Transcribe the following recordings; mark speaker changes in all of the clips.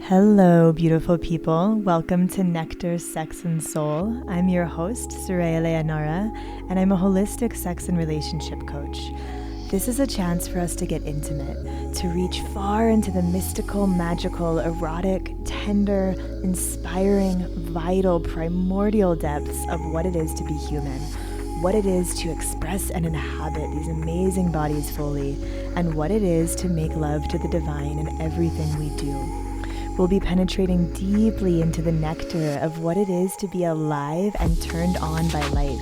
Speaker 1: Hello, beautiful people. Welcome to Nectar, Sex, and Soul. I'm your host, Soraya Leonora, and I'm a holistic sex and relationship coach. This is a chance for us to get intimate, to reach far into the mystical, magical, erotic, tender, inspiring, vital, primordial depths of what it is to be human, what it is to express and inhabit these amazing bodies fully, and what it is to make love to the divine in everything we do. We'll be penetrating deeply into the nectar of what it is to be alive and turned on by life,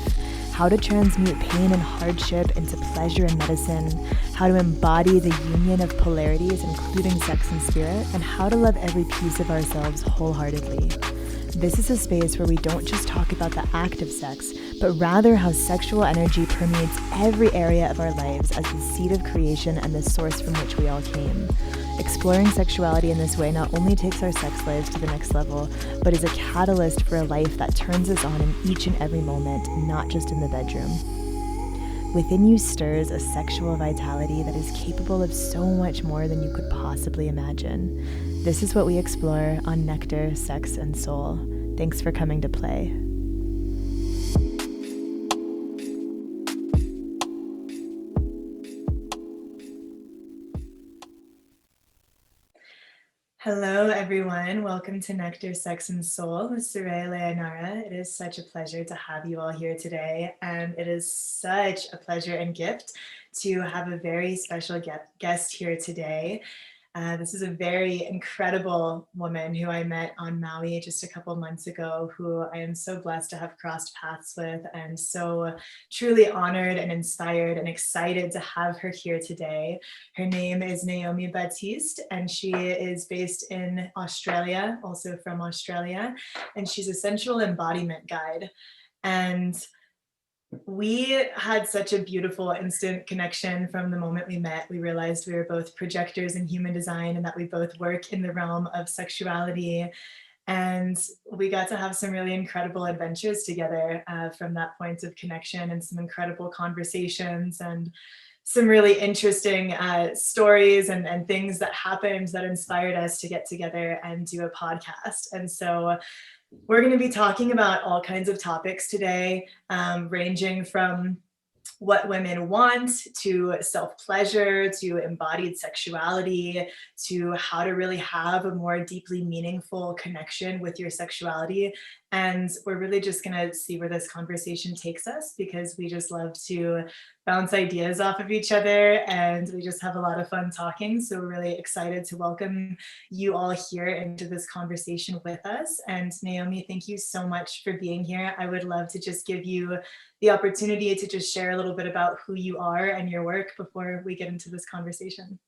Speaker 1: how to transmute pain and hardship into pleasure and medicine, how to embody the union of polarities, including sex and spirit, and how to love every piece of ourselves wholeheartedly. This is a space where we don't just talk about the act of sex, but rather how sexual energy permeates every area of our lives as the seed of creation and the source from which we all came. Exploring sexuality in this way not only takes our sex lives to the next level, but is a catalyst for a life that turns us on in each and every moment, not just in the bedroom. Within you stirs a sexual vitality that is capable of so much more than you could possibly imagine. This is what we explore on Nectar, Sex, and Soul. Thanks for coming to play. Hello, everyone. Welcome to Nectar, Sex, and Soul with Soraya Leonora. It is such a pleasure to have you all here today, and it is such a pleasure and gift to have a very special guest here today. This is a very incredible woman who I met on Maui just a couple months ago, who I am so blessed to have crossed paths with, and so truly honored and inspired and excited to have her here today. Her name is Naomi Batiste, and she is based in Australia, also from Australia, and she's a sensual embodiment guide. And we had such a beautiful instant connection from the moment we met. We realized we were both projectors in human design and that we both work in the realm of sexuality. And we got to have some really incredible adventures together from that point of connection, and some incredible conversations and some really interesting stories and things that happened that inspired us to get together and do a podcast. And so we're going to be talking about all kinds of topics today, ranging from what women want, to self-pleasure, to embodied sexuality, to how to really have a more deeply meaningful connection with your sexuality. And we're really just going to see where this conversation takes us, because we just love to bounce ideas off of each other, and we just have a lot of fun talking. So we're really excited to welcome you all here into this conversation with us. And Naomi, thank you so much for being here. I would love to just give you the opportunity to just share a little bit about who you are and your work before we get into this conversation.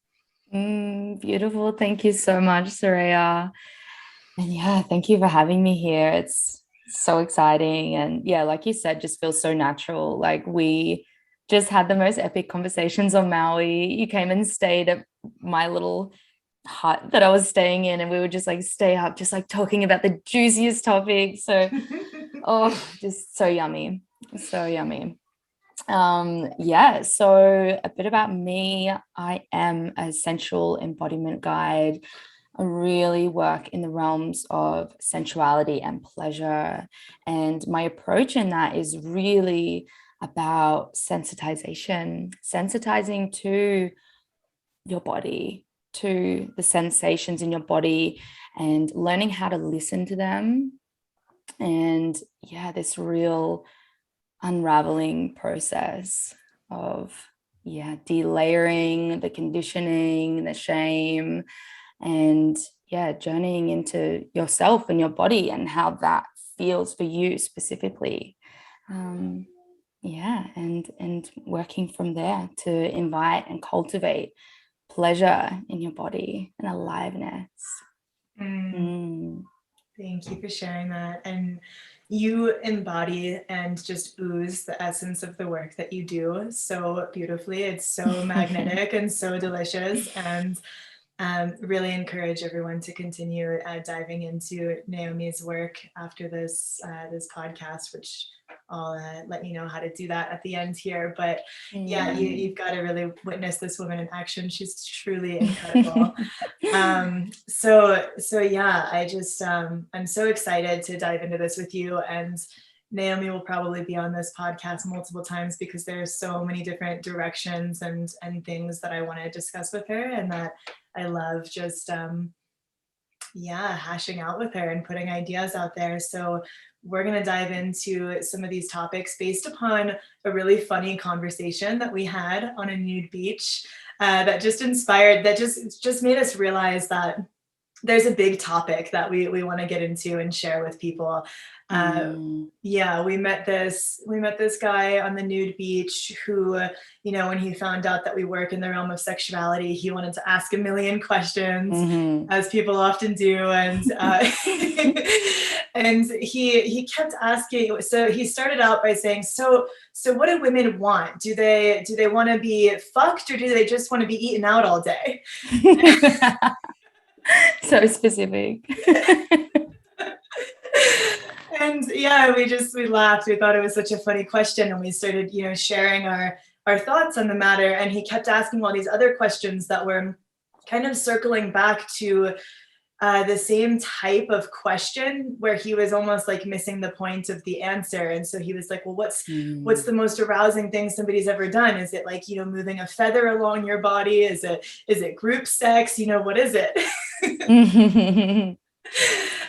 Speaker 2: Beautiful. Thank you so much, Soraya. And yeah, thank you for having me here. It's so exciting. And yeah, like you said, just feels so natural. Like we just had the most epic conversations on Maui. You came and stayed at my little hut that I was staying in, and we would just like stay up, just like talking about the juiciest topics. So, just so yummy. So yummy. So a bit about me. I am a sensual embodiment guide. I really work in the realms of sensuality and pleasure, and my approach in that is really about sensitizing to your body, to the sensations in your body, and learning how to listen to them. And yeah, this real unraveling process of delayering the conditioning, the shame, and journeying into yourself and your body and how that feels for you specifically. And working from there to invite and cultivate pleasure in your body and aliveness.
Speaker 1: Thank you for sharing that. And you embody and just ooze the essence of the work that you do so beautifully. It's so magnetic and so delicious. And Really encourage everyone to continue diving into Naomi's work after this podcast, which I'll let you know how to do that at the end here. But yeah, you've got to really witness this woman in action. She's truly incredible. So yeah, I'm so excited to dive into this with you. And Naomi will probably be on this podcast multiple times because there's so many different directions and things that I want to discuss with her, and that I love just hashing out with her and putting ideas out there. So we're going to dive into some of these topics based upon a really funny conversation that we had on a nude beach that just made us realize that there's a big topic that we want to get into and share with people. We met this guy on the nude beach who, when he found out that we work in the realm of sexuality, he wanted to ask a million questions, as people often do, and and he kept asking. So he started out by saying, so what do women want? Do they want to be fucked, or do they just want to be eaten out all day?
Speaker 2: So specific.
Speaker 1: And yeah, we laughed. We thought it was such a funny question, and we started, sharing our thoughts on the matter. And he kept asking all these other questions that were kind of circling back to the same type of question, where he was almost like missing the point of the answer. And so he was like, well, what's the most arousing thing somebody's ever done? Is it like, moving a feather along your body? Is it group sex? What is it?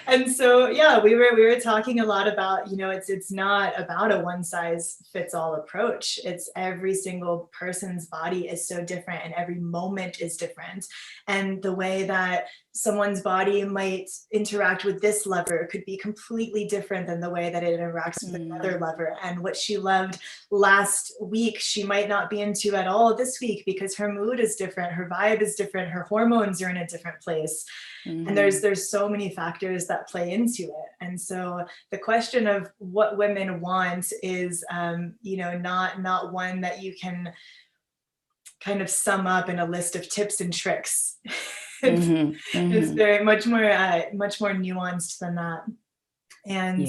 Speaker 1: And so, yeah, we were talking a lot about, it's not about a one size fits all approach. It's every single person's body is so different, and every moment is different. And the way that someone's body might interact with this lever could be completely different than the way that it interacts with another lever. And what she loved last week, she might not be into at all this week, because her mood is different, her vibe is different, her hormones are in a different place. And there's so many factors that play into it. And so the question of what women want is, not one that you can kind of sum up in a list of tips and tricks. It's very much more nuanced than that. And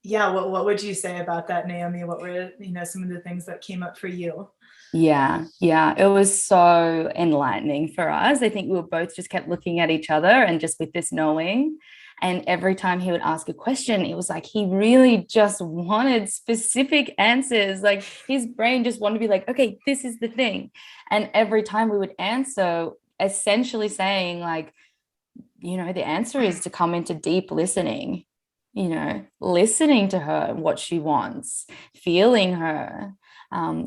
Speaker 1: what would you say about that, Naomi? What were some of the things that came up for you?
Speaker 2: Yeah, it was so enlightening for us. I think we were both just kept looking at each other, and just with this knowing. And every time he would ask a question, it was like he really just wanted specific answers. Like his brain just wanted to be like, okay, this is the thing. And every time we would answer, essentially saying like, the answer is to come into deep listening, listening to her, what she wants, feeling her,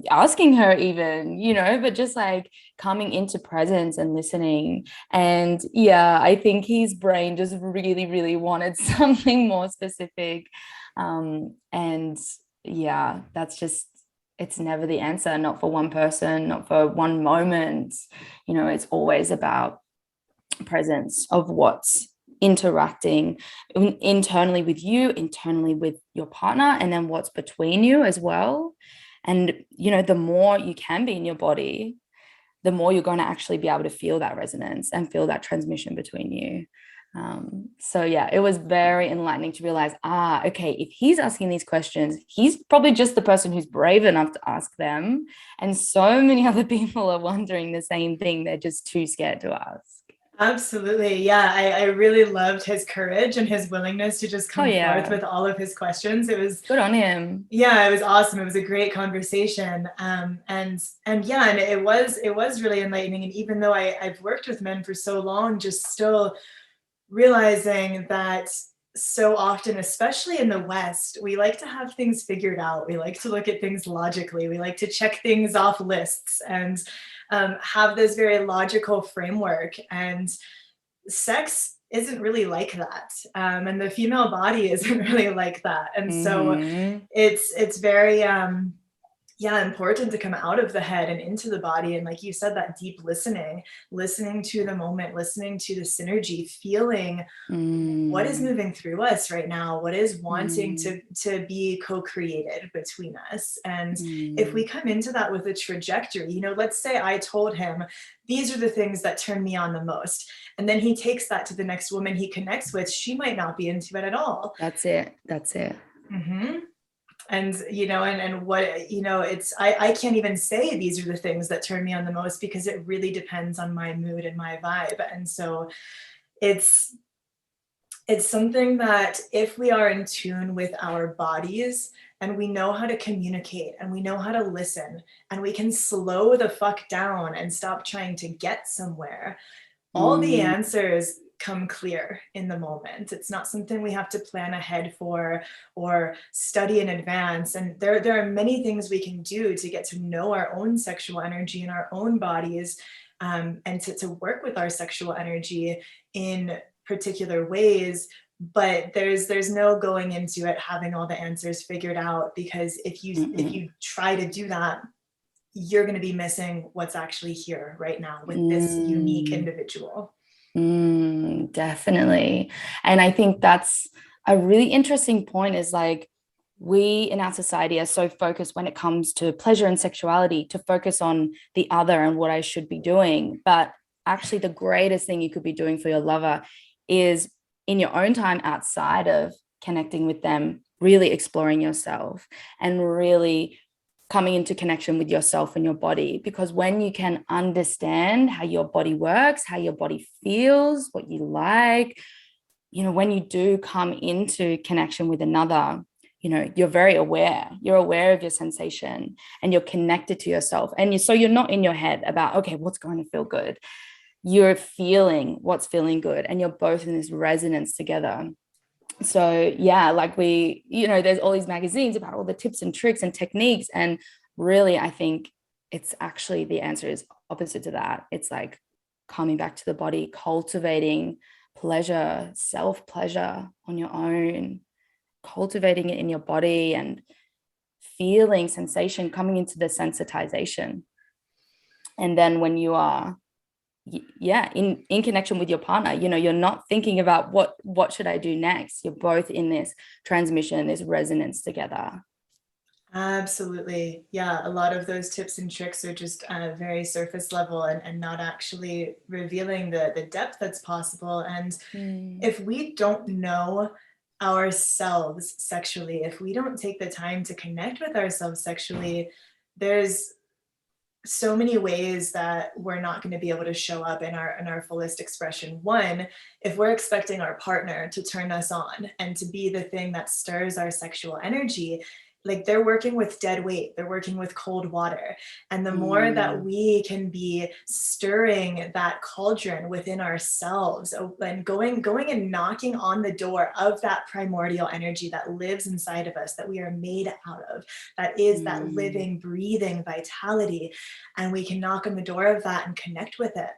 Speaker 2: asking her even, but just like coming into presence and listening. And I think his brain just really, really wanted something more specific. That's just, it's never the answer, not for one person, not for one moment. It's always about presence of what's interacting internally with you, internally with your partner, and then what's between you as well. And the more you can be in your body, the more you're going to actually be able to feel that resonance and feel that transmission between you. It was very enlightening to realize, okay, if he's asking these questions, he's probably just the person who's brave enough to ask them, and so many other people are wondering the same thing. They're just too scared to ask.
Speaker 1: Absolutely. Yeah. I really loved his courage and his willingness to just come forth with all of his questions. It was
Speaker 2: good on him.
Speaker 1: Yeah, it was awesome. It was a great conversation. And it was really enlightening. And even though I've worked with men for so long, just still realizing that so often, especially in the West, we like to have things figured out. We like to look at things logically. We like to check things off lists and have this very logical framework. And sex isn't really like that. And the female body isn't really like that. And so it's very, important to come out of the head and into the body. And like you said, that deep listening to the moment, listening to the synergy, feeling what is moving through us right now, what is wanting to be co-created between us. And if we come into that with a trajectory, let's say I told him, these are the things that turn me on the most. And then he takes that to the next woman he connects with. She might not be into it at all.
Speaker 2: That's it.
Speaker 1: Mm-hmm. And and what it's I can't even say these are the things that turn me on the most, because it really depends on my mood and my vibe. And so it's something that if we are in tune with our bodies, and we know how to communicate, and we know how to listen, and we can slow the fuck down and stop trying to get somewhere, all the answers come clear in the moment. It's not something we have to plan ahead for or study in advance. And there are many things we can do to get to know our own sexual energy in our own bodies, and to work with our sexual energy in particular ways. But there's no going into it having all the answers figured out, because if you try to do that, you're going to be missing what's actually here right now with this unique individual.
Speaker 2: Definitely. And I think that's a really interesting point, is like, we in our society are so focused when it comes to pleasure and sexuality to focus on the other and what I should be doing. But actually the greatest thing you could be doing for your lover is, in your own time outside of connecting with them, really exploring yourself and really coming into connection with yourself and your body. Because when you can understand how your body works, how your body feels, what you like, when you do come into connection with another, you're very aware. You're aware of your sensation and you're connected to yourself. And so you're not in your head about, okay, what's going to feel good? You're feeling what's feeling good, and you're both in this resonance together. So yeah, like there's all these magazines about all the tips and tricks and techniques. And really, I think it's actually, the answer is opposite to that. It's like coming back to the body, cultivating pleasure, self-pleasure on your own, cultivating it in your body and feeling sensation, coming into the sensitization. And then when you are in connection with your partner, you're not thinking about what should I do next. You're both in this transmission, this resonance together.
Speaker 1: Absolutely. Yeah, a lot of those tips and tricks are just very surface level, and not actually revealing the depth that's possible. And if we don't know ourselves sexually, if we don't take the time to connect with ourselves sexually, there's so many ways that we're not going to be able to show up in our fullest expression. One, if we're expecting our partner to turn us on and to be the thing that stirs our sexual energy, like, they're working with dead weight, they're working with cold water. And the more that we can be stirring that cauldron within ourselves, and going and knocking on the door of that primordial energy that lives inside of us, that we are made out of, that is that living, breathing vitality, and we can knock on the door of that and connect with it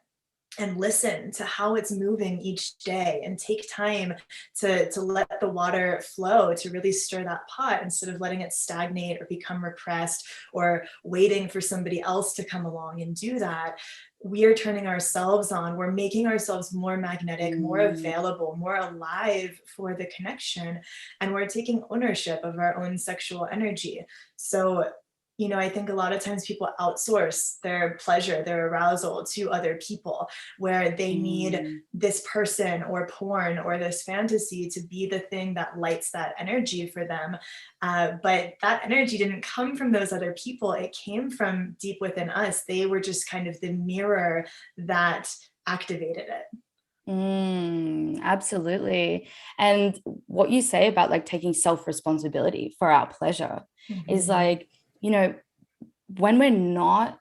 Speaker 1: and listen to how it's moving each day, and take time to let the water flow, to really stir that pot, instead of letting it stagnate or become repressed or waiting for somebody else to come along and do that. We are turning ourselves on. We're making ourselves more magnetic, more available, more alive for the connection. And we're taking ownership of our own sexual energy. So I think a lot of times people outsource their pleasure, their arousal to other people, where they need this person or porn or this fantasy to be the thing that lights that energy for them. But that energy didn't come from those other people. It came from deep within us. They were just kind of the mirror that activated it.
Speaker 2: Absolutely. And what you say about like taking self-responsibility for our pleasure is like, when we're not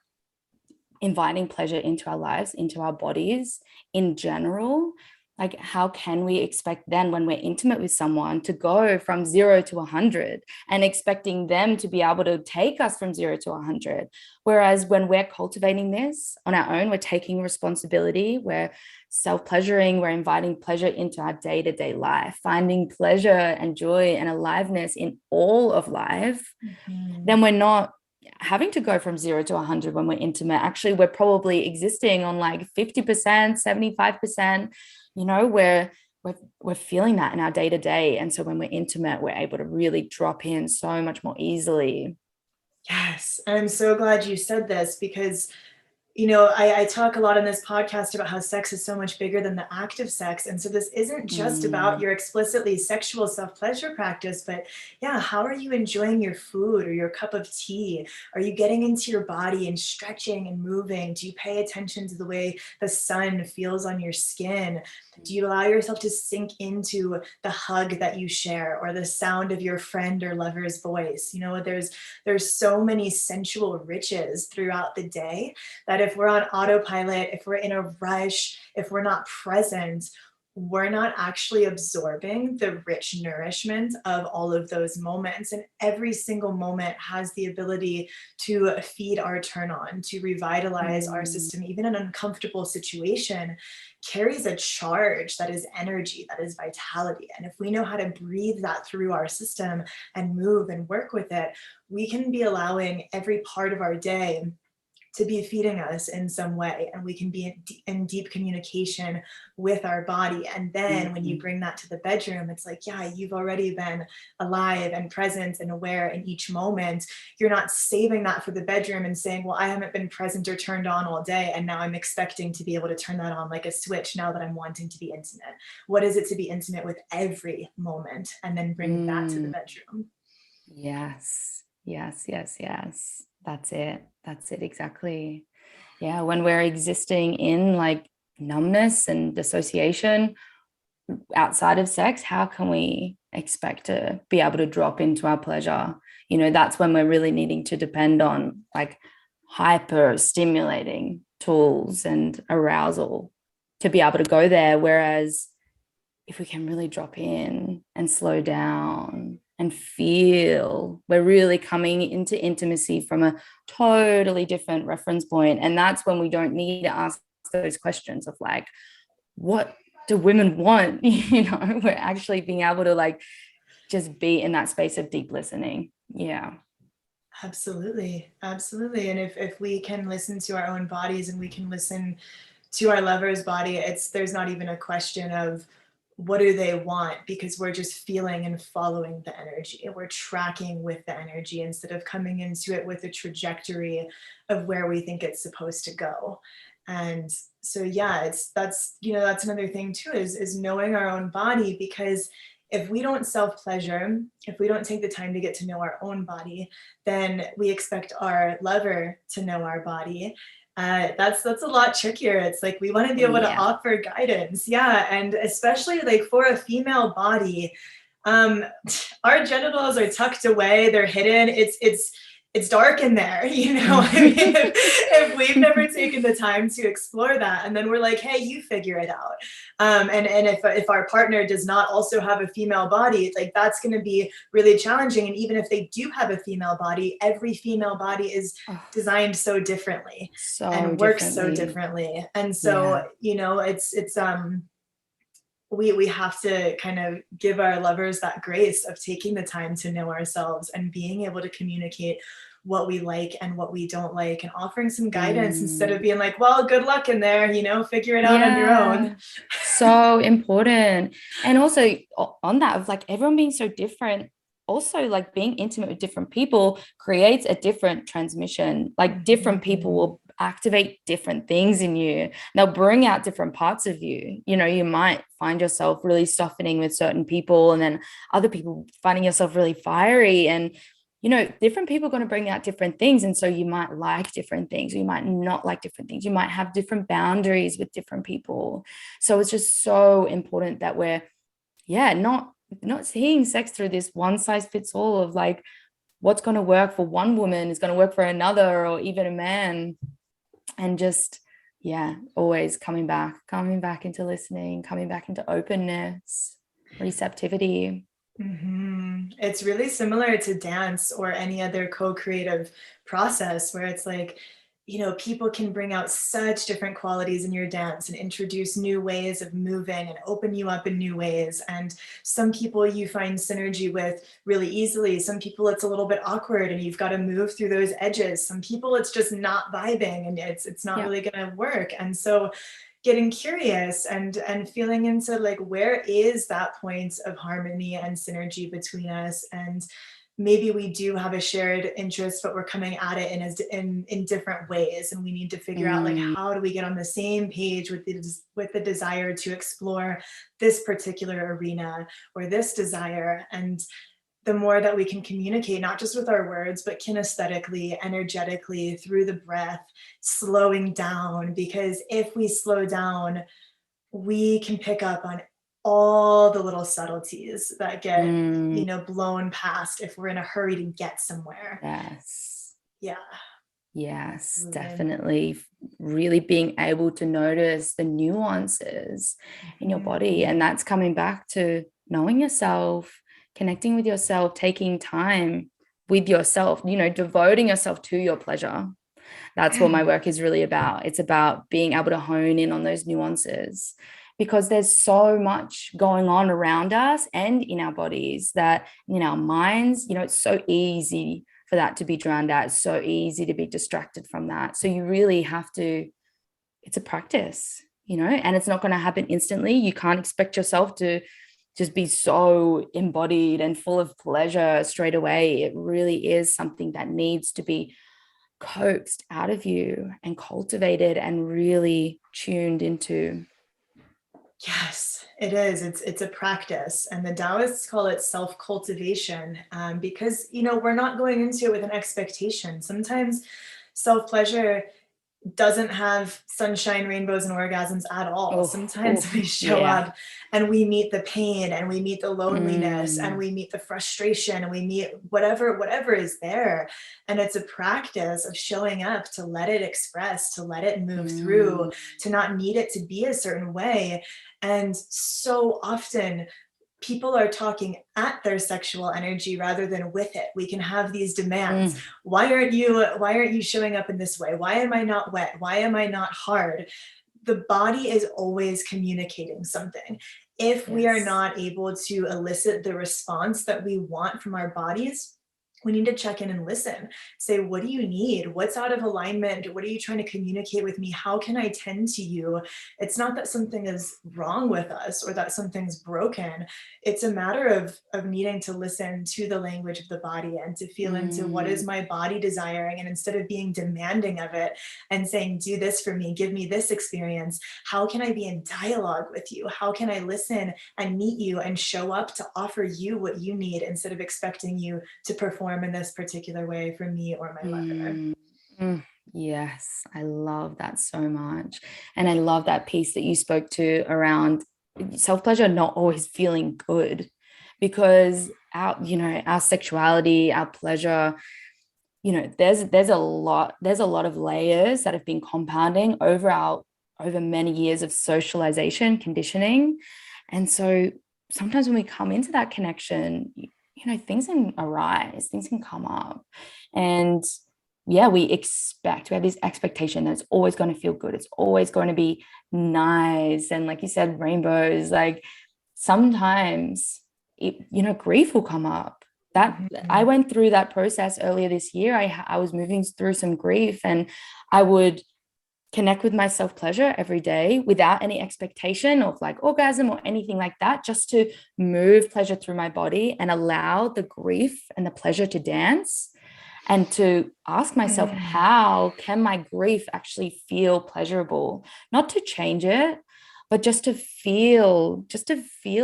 Speaker 2: inviting pleasure into our lives, into our bodies in general, like, how can we expect then, when we're intimate with someone, to go from 0 to 100 and expecting them to be able to take us from 0 to 100? Whereas when we're cultivating this on our own, we're taking responsibility, we're self-pleasuring, we're inviting pleasure into our day-to-day life, finding pleasure and joy and aliveness in all of life, then we're not having to go from 0 to 100 when we're intimate. Actually, we're probably existing on like 50%, 75%, you know, where we're feeling that in our day to day. And so when we're intimate, we're able to really drop in so much more easily.
Speaker 1: Yes. And I'm so glad you said this because I talk a lot in this podcast about how sex is so much bigger than the act of sex. And so this isn't just about your explicitly sexual self-pleasure practice, but yeah, how are you enjoying your food or your cup of tea? Are you getting into your body and stretching and moving? Do you pay attention to the way the sun feels on your skin? Do you allow yourself to sink into the hug that you share or the sound of your friend or lover's voice? There's so many sensual riches throughout the day that if we're on autopilot, if we're in a rush, if we're not present, we're not actually absorbing the rich nourishment of all of those moments. And every single moment has the ability to feed our turn on, to revitalize our system. Even an uncomfortable situation carries a charge that is energy, that is vitality. And if we know how to breathe that through our system and move and work with it, we can be allowing every part of our day to be feeding us in some way, and we can be in deep communication with our body. And then when you bring that to the bedroom, it's like, yeah, you've already been alive and present and aware in each moment. You're not saving that for the bedroom and saying, well, I haven't been present or turned on all day, and now I'm expecting to be able to turn that on like a switch now that I'm wanting to be intimate. What is it to be intimate with every moment, and then bring that to the bedroom?
Speaker 2: Yes, yes, yes, yes. That's it. That's it. Exactly. Yeah. When we're existing in like numbness and dissociation outside of sex, how can we expect to be able to drop into our pleasure? That's when we're really needing to depend on like hyper stimulating tools and arousal to be able to go there. Whereas if we can really drop in and slow down and feel, we're really coming into intimacy from a totally different reference point. And that's when we don't need to ask those questions of like, what do women want? We're actually being able to like just be in that space of deep listening. Yeah.
Speaker 1: Absolutely. Absolutely. And if we can listen to our own bodies and we can listen to our lover's body, there's not even a question of what do they want, because we're just feeling and following the energy. We're tracking with the energy instead of coming into it with a trajectory of where we think it's supposed to go. And so yeah, that's another thing too, is knowing our own body. Because if we don't self-pleasure, if we don't take the time to get to know our own body, then we expect our lover to know our body. That's a lot trickier. It's like we want to be able to offer guidance. Yeah. And especially like for a female body, our genitals are tucked away, they're hidden. It's dark in there, I mean, if we've never taken the time to explore that, and then we're like, hey, you figure it out. And if our partner does not also have a female body, it's like that's going to be really challenging. And even if they do have a female body, every female body is designed so differently and works so differently. And so, we have to kind of give our lovers that grace of taking the time to know ourselves and being able to communicate what we like and what we don't like, and offering some guidance instead of being like, well, good luck in there, figure it out on your own.
Speaker 2: So important. And also on that of like everyone being so different, also like being intimate with different people creates a different transmission. Like different people will activate different things in you. They'll bring out different parts of you. You might find yourself really softening with certain people, and then other people finding yourself really fiery. And different people are going to bring out different things. And so you might like different things, or you might not like different things. You might have different boundaries with different people. So it's just so important that we're not seeing sex through this one size fits all of like what's going to work for one woman is going to work for another, or even a man. And just always coming back into listening, coming back into openness, receptivity.
Speaker 1: It's really similar to dance or any other co-creative process, where it's like people can bring out such different qualities in your dance and introduce new ways of moving and open you up in new ways. And some people you find synergy with really easily. Some people it's a little bit awkward and you've got to move through those edges. Some people it's just not vibing and it's not
Speaker 2: Yeah.
Speaker 1: really going to work. And so getting curious and feeling into like, where is that point of harmony and synergy between us? And maybe we do have a shared interest, but we're coming at it in different ways, and we need to figure out like,
Speaker 2: Mm,
Speaker 1: how do we get on the same page with the desire to explore this particular arena or this desire. And the more that we can communicate, not just with our words, but kinesthetically, energetically, through the breath, slowing down, because if we slow down, we can pick up on all the little subtleties that get,
Speaker 2: mm,
Speaker 1: blown past if we're in a hurry to get somewhere.
Speaker 2: yes.
Speaker 1: Yeah.
Speaker 2: Yes,
Speaker 1: Absolutely.
Speaker 2: definitely. Really being able to notice the nuances in your body.
Speaker 1: Mhm.
Speaker 2: And that's coming back to knowing yourself, connecting with yourself, taking time with yourself, devoting yourself to your pleasure. That's what my work is really about. It's about being able to hone in on those nuances because there's so much going on around us and in our bodies that in our minds, it's so easy for that to be drowned out. It's so easy to be distracted from that. So you really have to, it's a practice, and it's not going to happen instantly. You can't expect yourself to just be so embodied and full of pleasure straight away. It really is something that needs to be coaxed out of you and cultivated and really tuned into.
Speaker 1: Yes, it is. It's a practice, and the Taoists call it self-cultivation, because we're not going into it with an expectation. Sometimes self-pleasure doesn't have sunshine, rainbows, and orgasms at all.
Speaker 2: Oh,
Speaker 1: Sometimes we
Speaker 2: oh,
Speaker 1: show
Speaker 2: yeah.
Speaker 1: up and we meet the pain and we meet the loneliness and
Speaker 2: Mm,
Speaker 1: we meet the frustration and we meet whatever is there. And it's a practice of showing up to let it express, to let it move through,
Speaker 2: mm,
Speaker 1: to not need it to be a certain way. And so often people are talking at their sexual energy rather than with it. We can have these demands.
Speaker 2: mm,
Speaker 1: Why aren't you showing up in this way? Why am I not wet? Why am I not hard? The body is always communicating something. If we are
Speaker 2: yes.
Speaker 1: not able to elicit the response that we want from our bodies, we need to check in and listen. Say, what do you need? What's out of alignment? What are you trying to communicate with me? How can I tend to you? It's not that something is wrong with us or that something's broken. It's a matter of needing to listen to the language of the body and to feel into what is
Speaker 2: Mm,
Speaker 1: my body desiring. And instead of being demanding of it and saying, do this for me, give me this experience, how can I be in dialogue with you? How can I listen and meet you and show up to offer you what you need instead of expecting you to perform in this particular way for me or my lover?
Speaker 2: mm, mm. Yes, I love that so much. And I love that piece that you spoke to around self-pleasure not always feeling good because our sexuality, our pleasure, there's a lot of layers that have been compounding over many years of socialization conditioning. And so sometimes when we come into that connection, things can arise, things can come up, and yeah, we have this expectation that it's always going to feel good, it's always going to be nice, and like you said, rainbows. Like sometimes grief will come up. That I
Speaker 1: Mhm.
Speaker 2: went through that process earlier this year. I was moving through some grief, and I would connect with my self pleasure every day without any expectation of like orgasm or anything like that, just to move pleasure through my body and allow the grief and the pleasure to dance, and to ask myself,
Speaker 1: Mm.
Speaker 2: how can my grief actually feel pleasurable? Not to change it, but just to feel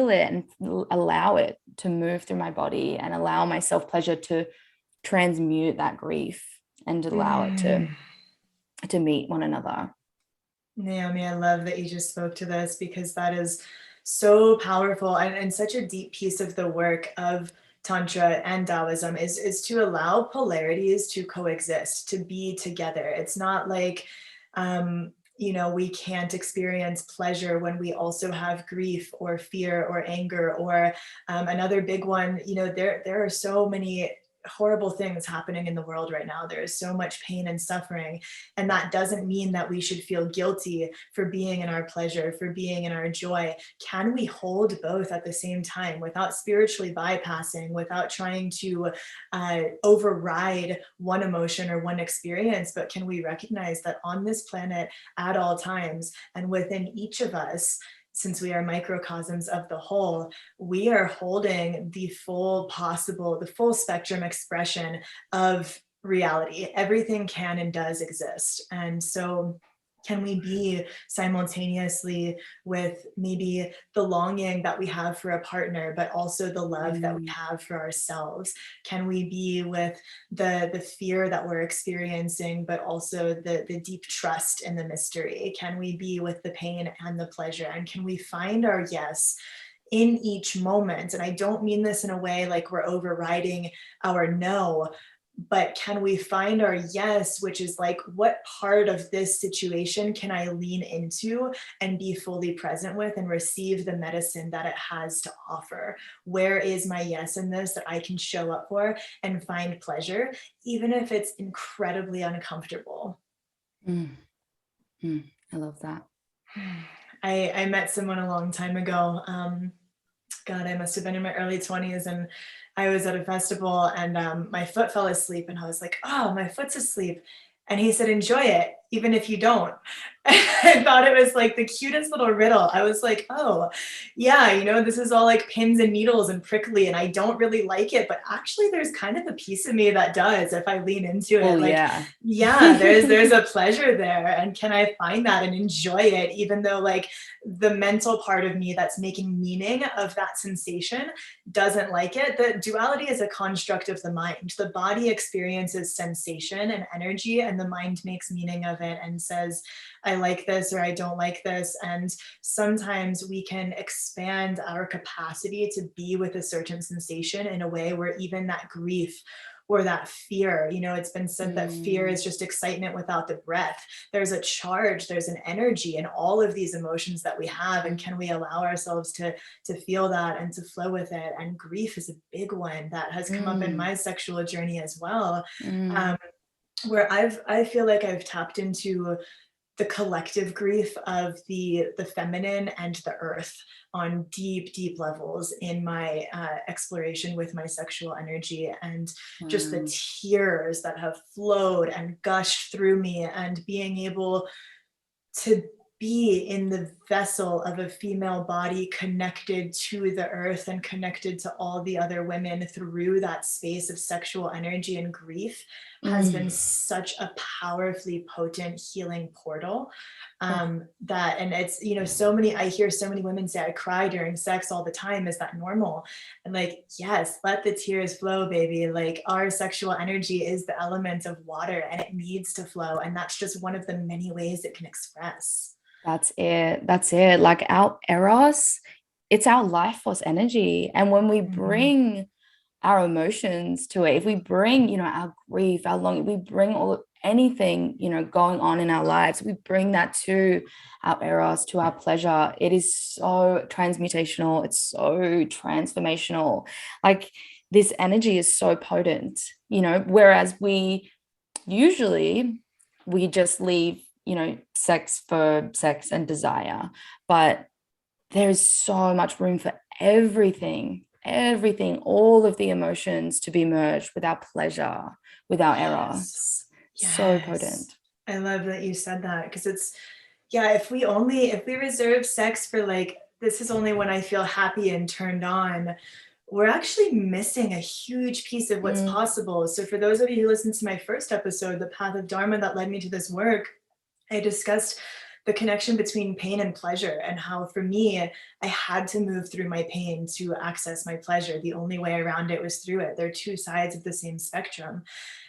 Speaker 2: it and allow it to move through my body and allow my self pleasure to transmute that grief and allow it
Speaker 1: Mm.
Speaker 2: to meet one another.
Speaker 1: Naomi, I love that you just spoke to this because that is so powerful and such a deep piece of the work of Tantra and Taoism is to allow polarities to coexist, to be together. It's not like, we can't experience pleasure when we also have grief or fear or anger or another big one. There are so many horrible things happening in the world right now. There is so much pain and suffering. And that doesn't mean that we should feel guilty for being in our pleasure, for being in our joy. Can we hold both at the same time without spiritually bypassing, without trying to override one emotion or one experience? But can we recognize that on this planet at all times and within each of us, since we are microcosms of the whole, we are holding the full spectrum expression of reality. Everything can and does exist. And so can we be simultaneously with maybe the longing that we have for a partner, but also the love that we have for ourselves? Can we be with the fear that we're experiencing, but also the deep trust in the mystery? Can we be with the pain and the pleasure? And can we find our yes in each moment? And I don't mean this in a way like we're overriding our no, but can we find our yes, which is like, what part of this situation can I lean into and be fully present with and receive the medicine that it has to offer? Where is my yes in this that I can show up for and find pleasure, even if it's incredibly uncomfortable?
Speaker 2: I love that.
Speaker 1: I met someone a long time ago. God, I must have been in my early 20s, and I was at a festival, and my foot fell asleep, and I was like, oh, my foot's asleep. And he said, enjoy it, even if you don't. I thought it was like the cutest little riddle. I was like, oh, yeah, this is all like pins and needles and prickly, and I don't really like it. But actually, there's kind of a piece of me that does if I lean into it.
Speaker 2: Oh,
Speaker 1: Like,
Speaker 2: yeah.
Speaker 1: yeah, there's a pleasure there. And can I find that and enjoy it, even though like the mental part of me that's making meaning of that sensation doesn't like it? The duality is a construct of the mind. The body experiences sensation and energy, and the mind makes meaning of it and says, I like this or I don't like this. And sometimes we can expand our capacity to be with a certain sensation in a way where even that grief or that fear, it's been said that fear is just excitement without the breath. There's a charge, there's an energy in all of these emotions that we have. And can we allow ourselves to feel that and to flow with it? And grief is a big one that has come up in my sexual journey as well. Where I feel like I've tapped into the collective grief of the feminine and the earth on deep levels in my exploration with my sexual energy, and just the tears that have flowed and gushed through me, and being able to be in the vessel of a female body connected to the earth and connected to all the other women through that space of sexual energy and grief has been such a powerfully potent healing portal. That, and it's, I hear so many women say, I cry during sex all the time. Is that normal? And like, yes, let the tears flow, baby. Like, our sexual energy is the element of water and it needs to flow. And that's just one of the many ways it can express.
Speaker 2: That's it. Like our eros, it's our life force energy. And when we bring our emotions to it, if we bring, our grief, our longing, we bring anything, going on in our lives, we bring that to our eros, to our pleasure. It is so transmutational. It's so transformational. Like, this energy is so potent, whereas we just leave, sex for sex and desire. But there is so much room for everything, all of the emotions to be merged with our pleasure, with our eros.
Speaker 1: Yes.
Speaker 2: So potent.
Speaker 1: I love that you said that, because it's, yeah, if we reserve sex for like, this is only when I feel happy and turned on, we're actually missing a huge piece of what's possible. So for those of you who listened to my first episode, The Path of Dharma, that led me to this work, I discussed the connection between pain and pleasure, and how for me, I had to move through my pain to access my pleasure. The only way around it was through it. They're two sides of the same spectrum.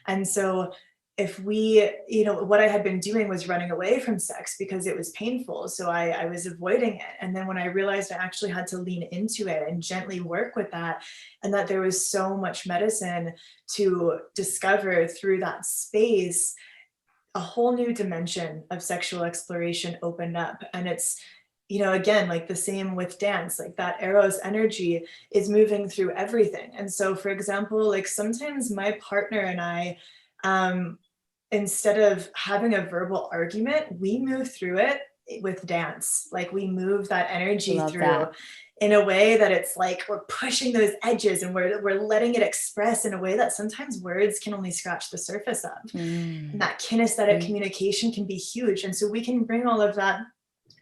Speaker 1: And so if we, what I had been doing was running away from sex because it was painful. So I was avoiding it. And then when I realized I actually had to lean into it and gently work with that, and that there was so much medicine to discover through that space, a whole new dimension of sexual exploration opened up. And it's again, like the same with dance, like that eros energy is moving through everything. And so, for example, like sometimes my partner and I, um, instead of having a verbal argument, we move through it with dance. Like we move that energy
Speaker 2: Love
Speaker 1: through
Speaker 2: that.
Speaker 1: in a way that it's like we're pushing those edges and we're letting it express in a way that sometimes words can only scratch the surface of. And
Speaker 2: Mm.
Speaker 1: that kinesthetic communication can be huge. And so we can bring all of that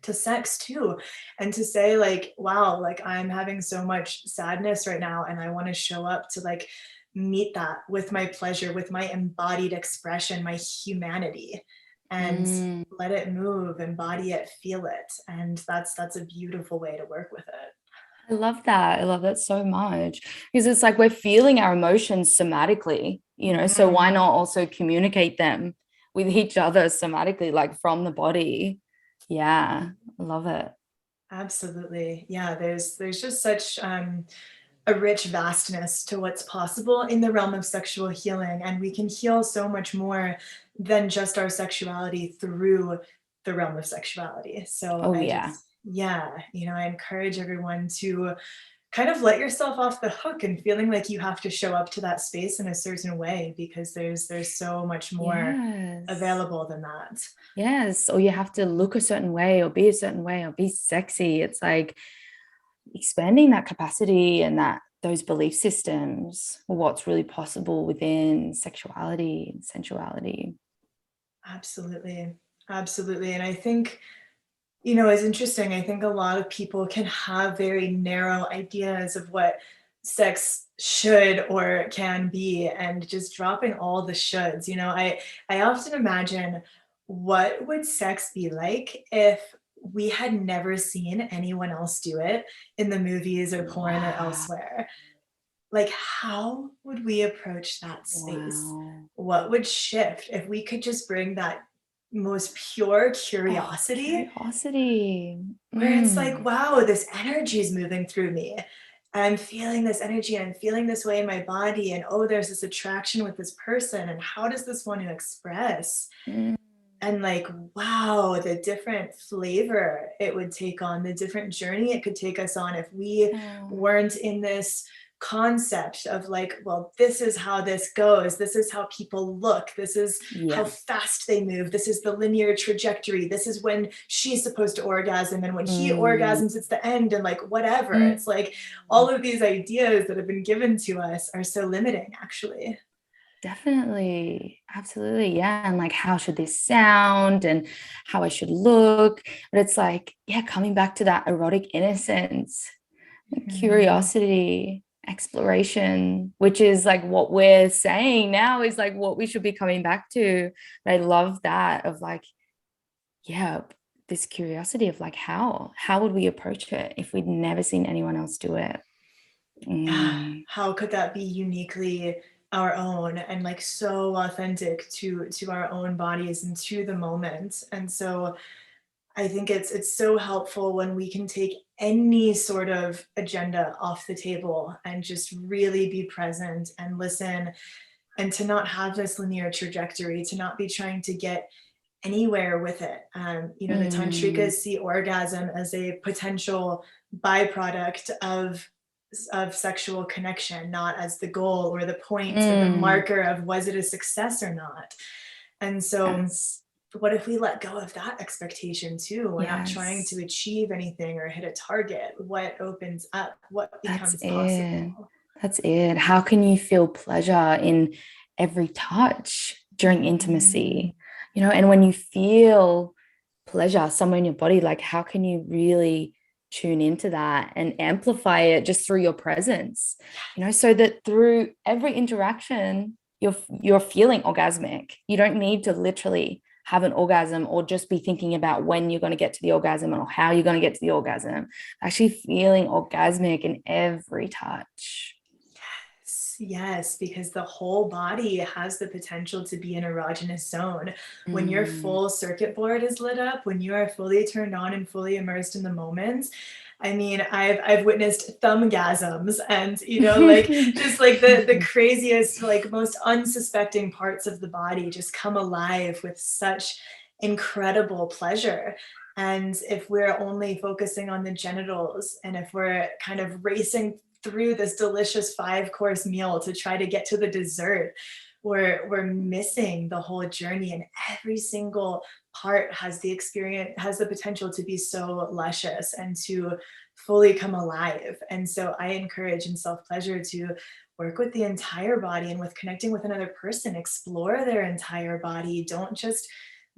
Speaker 1: to sex too, and to say like, wow, like I'm having so much sadness right now and I want to show up to like meet that with my pleasure, with my embodied expression, my humanity, and
Speaker 2: Mm.
Speaker 1: let it move, embody it, feel it. And that's a beautiful way to work with it.
Speaker 2: I love that. I love that so much because it's like we're feeling our emotions somatically, so why
Speaker 1: Mhm.
Speaker 2: not also communicate them with each other somatically, like from the body? Yeah, I love it.
Speaker 1: Absolutely. Yeah, there's just such a rich vastness to what's possible in the realm of sexual healing. And we can heal so much more than just our sexuality through the realm of sexuality. So
Speaker 2: Oh,
Speaker 1: I
Speaker 2: yeah.
Speaker 1: just, yeah, I encourage everyone to kind of let yourself off the hook and feeling like you have to show up to that space in a certain way, because there's so much more
Speaker 2: Yes.
Speaker 1: available than that.
Speaker 2: Yes. Or you have to look a certain way or be a certain way or be sexy. It's like expanding that capacity and those belief systems, what's really possible within sexuality and sensuality.
Speaker 1: Absolutely. Absolutely. And I think, it's interesting. I think a lot of people can have very narrow ideas of what sex should or can be, and just dropping all the shoulds. I often imagine, what would sex be like if we had never seen anyone else do it in the movies or porn or
Speaker 2: Wow.
Speaker 1: elsewhere? Like, how would we approach that space?
Speaker 2: Wow.
Speaker 1: What would shift if we could just bring that most pure
Speaker 2: Oh,
Speaker 1: curiosity,
Speaker 2: curiosity.
Speaker 1: where it's like,
Speaker 2: Mm.
Speaker 1: wow, this energy is moving through me. I'm feeling this energy and I'm feeling this way in my body. And oh, there's this attraction with this person. And how does this want to express?
Speaker 2: Mm.
Speaker 1: And like, wow, the different flavor it would take on, the different journey it could take us on if we
Speaker 2: Oh,
Speaker 1: weren't in this concept of like, well, this is how this goes, this is how people look, this is how
Speaker 2: yeah.
Speaker 1: fast they move, this is the linear trajectory, this is when she's supposed to orgasm, and when he
Speaker 2: Mm.
Speaker 1: orgasms it's the end, and like whatever.
Speaker 2: Mm.
Speaker 1: It's like all of these ideas that have been given to us are so limiting, actually.
Speaker 2: Definitely. Absolutely. Yeah. And like, how should this sound and how I should look? But it's like, yeah, coming back to that erotic innocence,
Speaker 1: Mhm.
Speaker 2: curiosity, exploration, which is like what we're saying now is like what we should be coming back to. But I love that of like, yeah, this curiosity of like, how would we approach it if we'd never seen anyone else do it?
Speaker 1: Yeah,
Speaker 2: Mm.
Speaker 1: how could that be uniquely our own and like so authentic to our own bodies and to the moment? And so I think it's so helpful when we can take any sort of agenda off the table and just really be present and listen, and to not have this linear trajectory, to not be trying to get anywhere with it. The tantrikas
Speaker 2: Mm.
Speaker 1: see orgasm as a potential byproduct of sexual connection, not as the goal or the point or the
Speaker 2: Mm.
Speaker 1: marker of was it a success or not. And so,
Speaker 2: Yes.
Speaker 1: what if we let go of that expectation too? We're not trying to
Speaker 2: Yes.
Speaker 1: achieve anything or hit a target. What opens up? What
Speaker 2: That's
Speaker 1: becomes
Speaker 2: it.
Speaker 1: possible?
Speaker 2: That's it. How can you feel pleasure in every touch during
Speaker 1: Mhm.
Speaker 2: intimacy? And when you feel pleasure somewhere in your body, like how can you really tune into that and amplify it just through your presence? So that through every interaction, you're feeling orgasmic. You don't need to literally have an orgasm or just be thinking about when you're going to get to the orgasm or how you're going to get to the orgasm. Actually feeling orgasmic in every touch.
Speaker 1: Yes, because the whole body has the potential to be an erogenous zone. When your
Speaker 2: Mm.
Speaker 1: full circuit board is lit up, when you are fully turned on and fully immersed in the moment, I mean, I've witnessed thumbgasms, and like just like the craziest, like most unsuspecting parts of the body just come alive with such incredible pleasure. And if we're only focusing on the genitals, and if we're kind of racing through this delicious 5-course meal to try to get to the dessert, we're missing the whole journey. And every single part has the experience, has the potential to be so luscious and to fully come alive. And so I encourage in self pleasure to work with the entire body, and with connecting with another person, explore their entire body. Don't just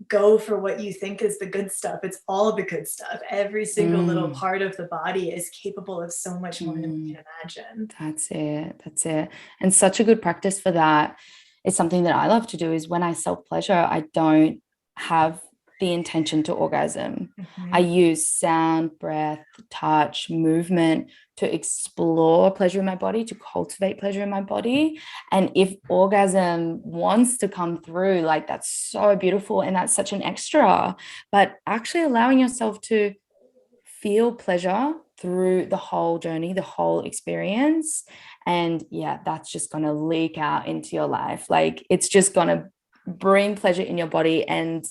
Speaker 1: go for what you think is the good stuff. It's all the good stuff. Every single little
Speaker 2: Mm,
Speaker 1: part of the body is capable of so much more than we
Speaker 2: mm.
Speaker 1: can imagine.
Speaker 2: That's it. That's it. And such a good practice for that is something that I love to do is when I self pleasure, I don't have the intention to orgasm. I
Speaker 1: Mhm.
Speaker 2: use sound, breath, touch, movement to explore pleasure in my body, to cultivate pleasure in my body. And if orgasm wants to come through, like that's so beautiful and that's such an extra. But actually allowing yourself to feel pleasure through the whole journey, the whole experience. And yeah, that's just going to leak out into your life. Like it's just going to bring pleasure in your body and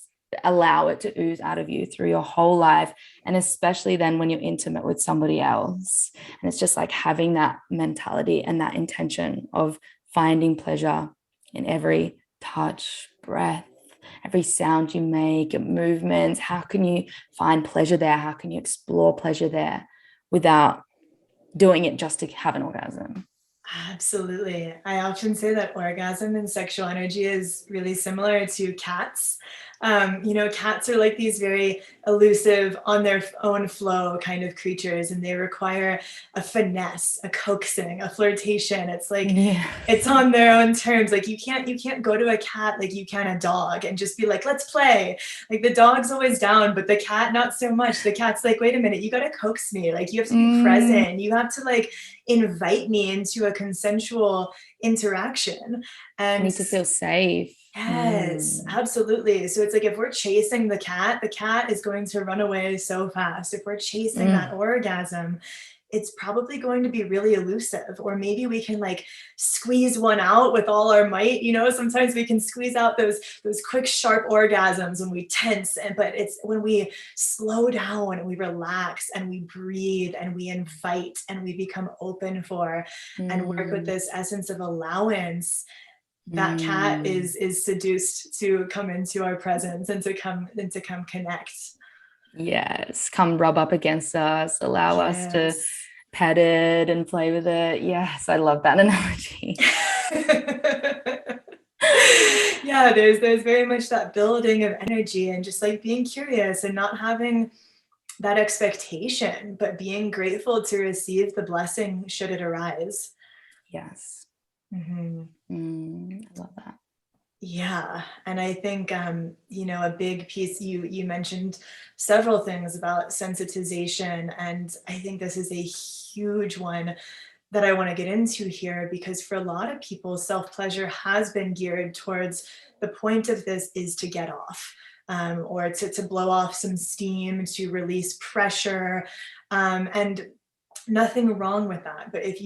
Speaker 2: allow it to ooze out of you through your whole life. And especially then when you're intimate with somebody else. And it's just like having that mentality and that intention of finding pleasure in every touch, breath, every sound you make, your movements. How can you find pleasure there? How can you explore pleasure there without doing it just to have an orgasm?
Speaker 1: Absolutely. I often say that orgasm and sexual energy is really similar to cats. Cats are like these very elusive, on their own flow kind of creatures, and they require a finesse, a coaxing, a flirtation. It's like
Speaker 2: Yes.
Speaker 1: it's on their own terms. Like you can't go to a cat like you can a dog and just be like, let's play. Like the dog's always down, but the cat not so much. The cat's like, wait a minute, you gotta coax me. Like you have to be
Speaker 2: Mm,
Speaker 1: present. You have to like invite me into a consensual interaction.
Speaker 2: I
Speaker 1: And
Speaker 2: need to feel safe.
Speaker 1: yes,
Speaker 2: Mm,
Speaker 1: absolutely. So it's like if we're chasing the cat is going to run away so fast. If we're chasing that
Speaker 2: mm,
Speaker 1: orgasm, it's probably going to be really elusive. Or maybe we can like squeeze one out with all our might. Sometimes we can squeeze out those quick, sharp orgasms when we tense. But it's when we slow down and we relax and we breathe and we invite and we become open for and work with
Speaker 2: mm,
Speaker 1: this essence of allowance, that cat
Speaker 2: mm.
Speaker 1: is seduced to come into our presence and to come connect.
Speaker 2: Yes. Come rub up against us, allow us to
Speaker 1: Yes.
Speaker 2: pet it and play with it. Yes, I love that analogy.
Speaker 1: Yeah, there's very much that building of energy and just like being curious and not having that expectation, but being grateful to receive the blessing should it arise.
Speaker 2: Yes.
Speaker 1: Mhm.
Speaker 2: I love that.
Speaker 1: Yeah, and I think a big piece, you mentioned several things about sensitization, and I think this is a huge one that I want to get into here, because for a lot of people, self-pleasure has been geared towards the point of this is to get off, or to blow off some steam, to release pressure, and nothing wrong with that. But if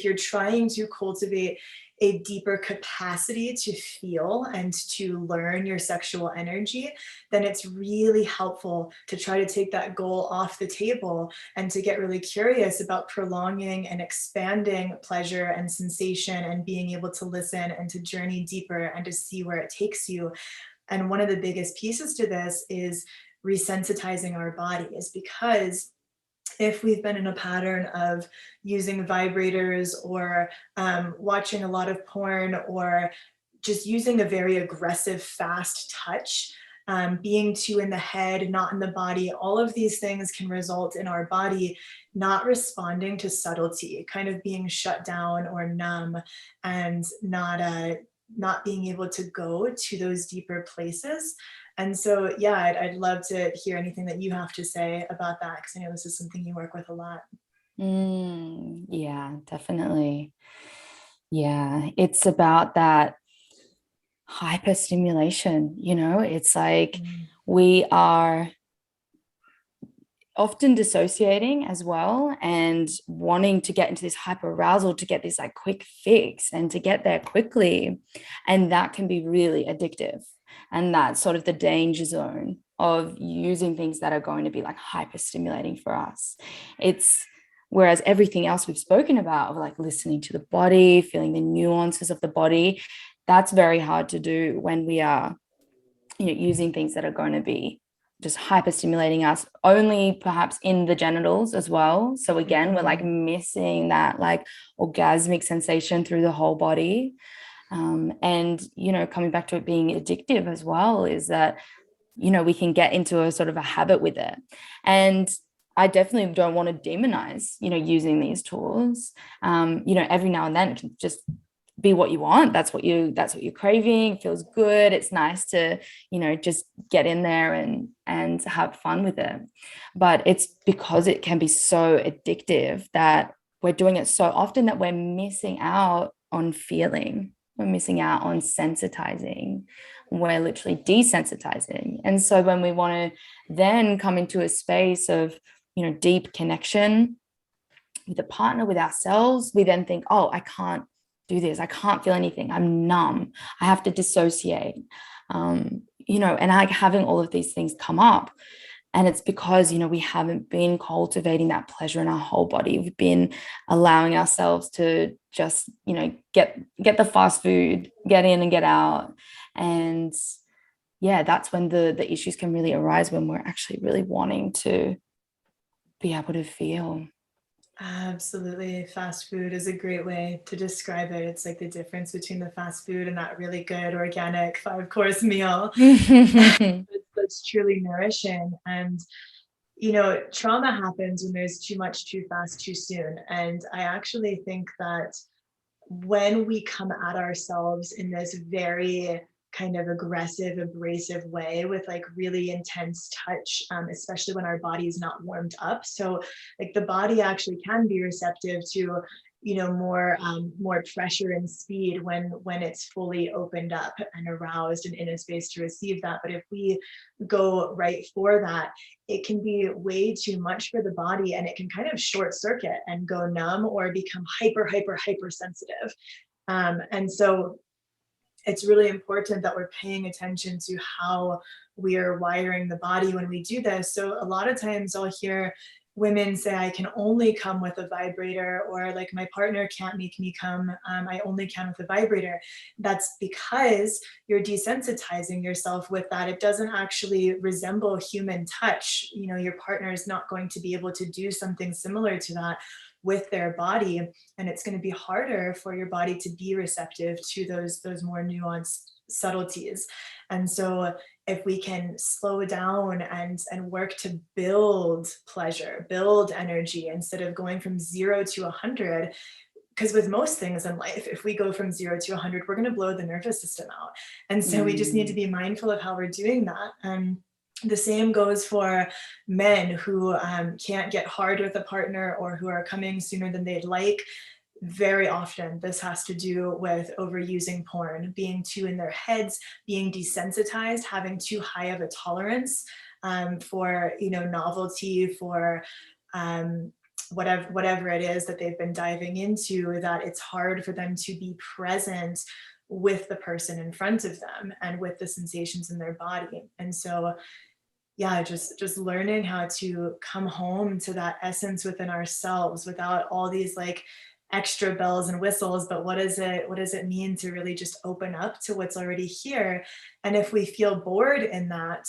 Speaker 1: you're trying to cultivate a deeper capacity to feel and to learn your sexual energy, then it's really helpful to try to take that goal off the table and to get really curious about prolonging and expanding pleasure and sensation and being able to listen and to journey deeper and to see where it takes you. And one of the biggest pieces to this is resensitizing our bodies, because if we've been in a pattern of using vibrators, or watching a lot of porn, or just using a very aggressive, fast touch, being too in the head, not in the body, all of these things can result in our body not responding to subtlety, kind of being shut down or numb, and not being able to go to those deeper places. And so, yeah, I'd love to hear anything that you have to say about that, because I know this is something you work with a lot.
Speaker 2: Yeah, definitely. Yeah, it's about that hyperstimulation, it's like
Speaker 1: Mm.
Speaker 2: we are often dissociating as well and wanting to get into this hyper arousal to get this like quick fix and to get there quickly. And that can be really addictive. And that's sort of the danger zone of using things that are going to be like hyper stimulating for us. Whereas everything else we've spoken about, of like listening to the body, feeling the nuances of the body, that's very hard to do when we are, using things that are going to be just hyper stimulating us, only perhaps in the genitals as well. So again, we're like missing that like orgasmic sensation through the whole body. And coming back to it being addictive as well, is that we can get into a sort of a habit with it. And I definitely don't want to demonize using these tools. Every now and then it can just be what you want. That's what you're craving. It feels good. It's nice to just get in there and have fun with it. But it's because it can be so addictive that we're doing it so often that we're missing out on feeling. We're missing out on sensitizing. We're literally desensitizing. And so when we want to then come into a space of deep connection with a partner, with ourselves, we then think, oh, I can't do this. I can't feel anything. I'm numb. I have to dissociate. And like having all of these things come up. And it's because, we haven't been cultivating that pleasure in our whole body. We've been allowing ourselves to just, get the fast food, get in and get out. And yeah, that's when the issues can really arise, when we're actually really wanting to be able to feel.
Speaker 1: Absolutely. Fast food is a great way to describe it. It's like the difference between the fast food and that really good organic 5-course meal that's truly nourishing. And trauma happens when there's too much, too fast, too soon. And I actually think that when we come at ourselves in this very kind of aggressive, abrasive way with like really intense touch, especially when our body is not warmed up. So like the body actually can be receptive to more pressure and speed when it's fully opened up and aroused and in a space to receive that. But if we go right for that, it can be way too much for the body, and it can kind of short circuit and go numb or become hyper sensitive. And so it's really important that we're paying attention to how we are wiring the body when we do this. So a lot of times I'll hear women say, I can only come with a vibrator, or like my partner can't make me come. I only can with a vibrator. That's because you're desensitizing yourself with that. It doesn't actually resemble human touch. Your partner is not going to be able to do something similar to that with their body, and it's going to be harder for your body to be receptive to those more nuanced subtleties. And so if we can slow down and work to build pleasure, build energy, instead of going from 0 to 100, because with most things in life, if we go from 0 to 100, we're going to blow the nervous system out. And so we just need to be mindful of how we're doing that. And the same goes for men who can't get hard with a partner, or who are coming sooner than they'd like. Very often this has to do with overusing porn, being too in their heads, being desensitized, having too high of a tolerance for novelty, for whatever it is that they've been diving into, that it's hard for them to be present with the person in front of them and with the sensations in their body. And so yeah, just learning how to come home to that essence within ourselves without all these like extra bells and whistles. But what does it mean to really just open up to what's already here? And if we feel bored in that,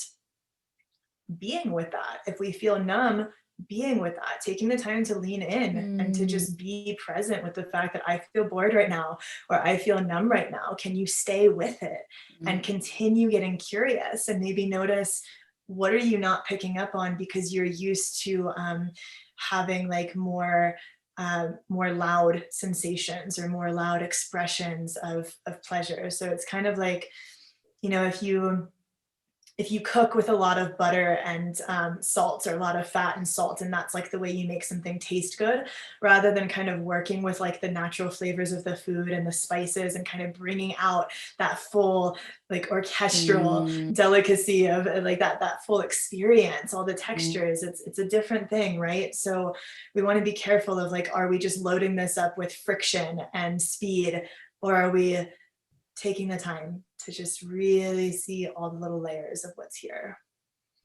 Speaker 1: being with that. If we feel numb, being with that, taking the time to lean in and to just be present with the fact that I feel bored right now, or I feel numb right now. Can you stay with it and continue getting curious, and maybe notice, what are you not picking up on because you're used to having like more loud sensations or more loud expressions of pleasure. So it's kind of like, if you cook with a lot of butter and salt, or a lot of fat and salt, and that's like the way you make something taste good, rather than kind of working with like the natural flavors of the food and the spices and kind of bringing out that full like orchestral delicacy of like that full experience, all the textures, it's a different thing, right? So we want to be careful of like, are we just loading this up with friction and speed, or are we taking the time to just really see all the little layers of what's here?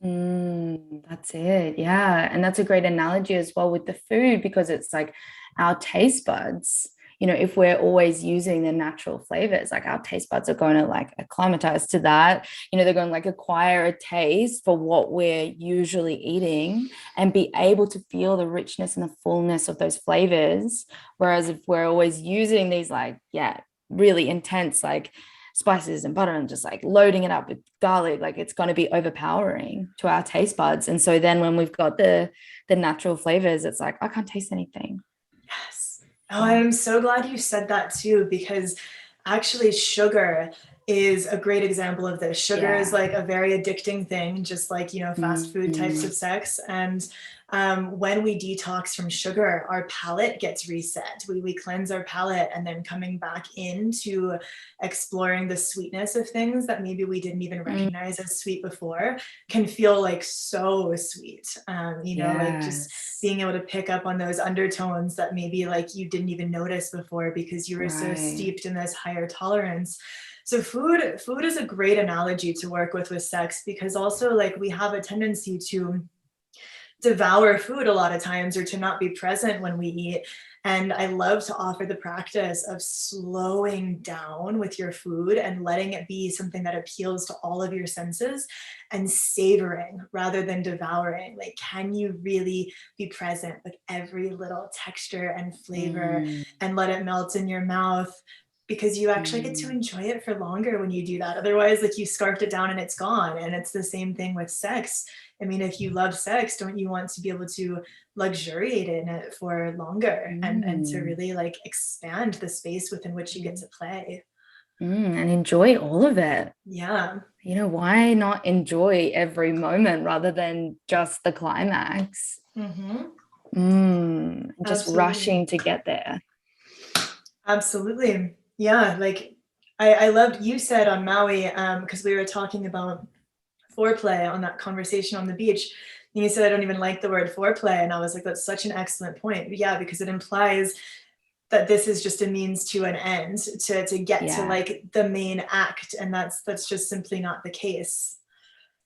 Speaker 2: That's it. Yeah. And that's a great analogy as well with the food, because it's like our taste buds, if we're always using the natural flavors, like our taste buds are going to like acclimatize to that. They're going to like acquire a taste for what we're usually eating and be able to feel the richness and the fullness of those flavors. Whereas if we're always using these like, yeah, really intense, like spices and butter and just like loading it up with garlic, like it's going to be overpowering to our taste buds. And so then when we've got the natural flavors, it's like I can't taste anything.
Speaker 1: Yes. Oh, I'm so glad you said that too, because actually sugar is a great example of this. Sugar is
Speaker 2: Yeah.
Speaker 1: like a very addicting thing, just like, fast food types of
Speaker 2: Mm,
Speaker 1: sex. And when we detox from sugar, our palate gets reset. We cleanse our palate, and then coming back into exploring the sweetness of things that maybe we didn't even
Speaker 2: mm,
Speaker 1: recognize as sweet before can feel like so sweet. Like just
Speaker 2: yes.
Speaker 1: being able to pick up on those undertones that maybe like you didn't even notice before because you were so
Speaker 2: Right.
Speaker 1: steeped in this higher tolerance. So food is a great analogy to work with sex, because also like we have a tendency to devour food a lot of times, or to not be present when we eat. And I love to offer the practice of slowing down with your food and letting it be something that appeals to all of your senses, and savoring rather than devouring. Like, can you really be present with every little texture and flavor
Speaker 2: Mm,
Speaker 1: and let it melt in your mouth? Because you actually get to
Speaker 2: mm,
Speaker 1: enjoy it for longer when you do that. Otherwise, like, you scarfed it down and it's gone. And it's the same thing with sex. I mean, if you love sex, don't you want to be able to luxuriate in it for longer, and to
Speaker 2: mm,
Speaker 1: really like expand the space within which you get
Speaker 2: mm,
Speaker 1: to play?
Speaker 2: and enjoy all of it.
Speaker 1: Yeah.
Speaker 2: Why not enjoy every moment rather than just the climax?
Speaker 1: Hmm.
Speaker 2: Just
Speaker 1: Absolutely.
Speaker 2: rushing to get there.
Speaker 1: Absolutely. Yeah. Like, I loved you said on Maui, because we were talking about foreplay on that conversation on the beach. And you said, I don't even like the word foreplay. And I was like, that's such an excellent point. But yeah, because it implies that this is just a means to an end, to get to
Speaker 2: Yeah,
Speaker 1: like the main act. And that's just simply not the case.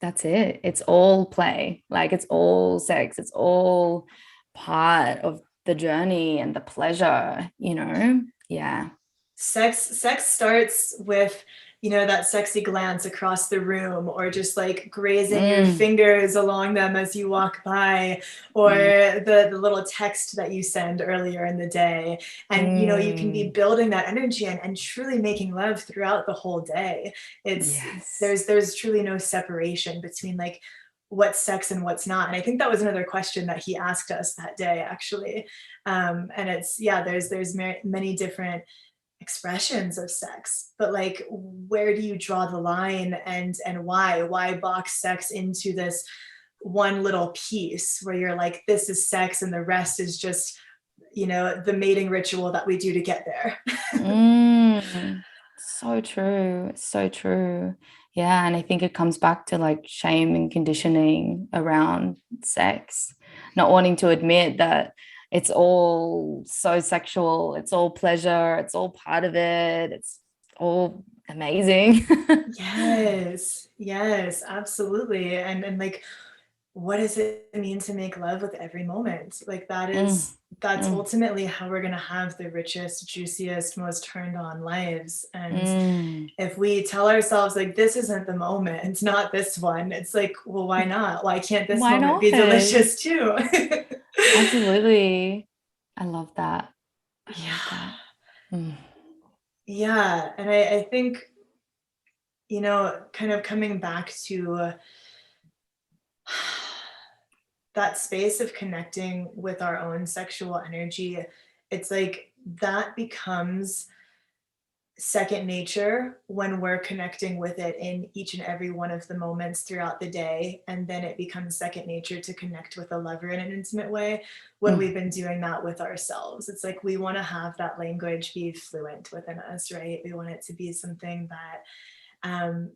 Speaker 2: that's it. It's all play. Like it's all sex. It's all part of the journey and the pleasure. Yeah.
Speaker 1: Sex starts with, that sexy glance across the room, or just like grazing your
Speaker 2: Mm,
Speaker 1: fingers along them as you walk by, or
Speaker 2: mm,
Speaker 1: the little text that you send earlier in the day. And you can be
Speaker 2: mm.
Speaker 1: building that energy, and truly making love throughout the whole day. It's
Speaker 2: Yes.
Speaker 1: there's truly no separation between like what's sex and what's not. And I think that was another question that he asked us that day, actually. And it's, yeah, there's many different expressions of sex, but like, where do you draw the line? And why box sex into this one little piece where you're like, this is sex and the rest is just, the mating ritual that we do to get there?
Speaker 2: Mm, so true. So true. Yeah. And I think it comes back to like shame and conditioning around sex, not wanting to admit that it's all so sexual, it's all pleasure, it's all part of it, it's all amazing.
Speaker 1: Yes, yes, absolutely. And like, what does it mean to make love with every moment? Like,
Speaker 2: Mm,
Speaker 1: that's
Speaker 2: mm,
Speaker 1: ultimately how we're going to have the richest, juiciest, most turned on lives. And
Speaker 2: mm.
Speaker 1: if we tell ourselves like, this isn't the moment, it's not this one, it's like, well, why not? Why can't this
Speaker 2: Why
Speaker 1: moment
Speaker 2: not?
Speaker 1: be delicious too?
Speaker 2: Absolutely. I love that. I love
Speaker 1: Yeah.
Speaker 2: that. Mm,
Speaker 1: Yeah. And I think, kind of coming back to that space of connecting with our own sexual energy, it's like that becomes second nature when we're connecting with it in each and every one of the moments throughout the day. And then it becomes second nature to connect with a lover in an intimate way when
Speaker 2: mm,
Speaker 1: we've been doing that with ourselves. It's like we want to have that language be fluent within us, right? We want it to be something that, um,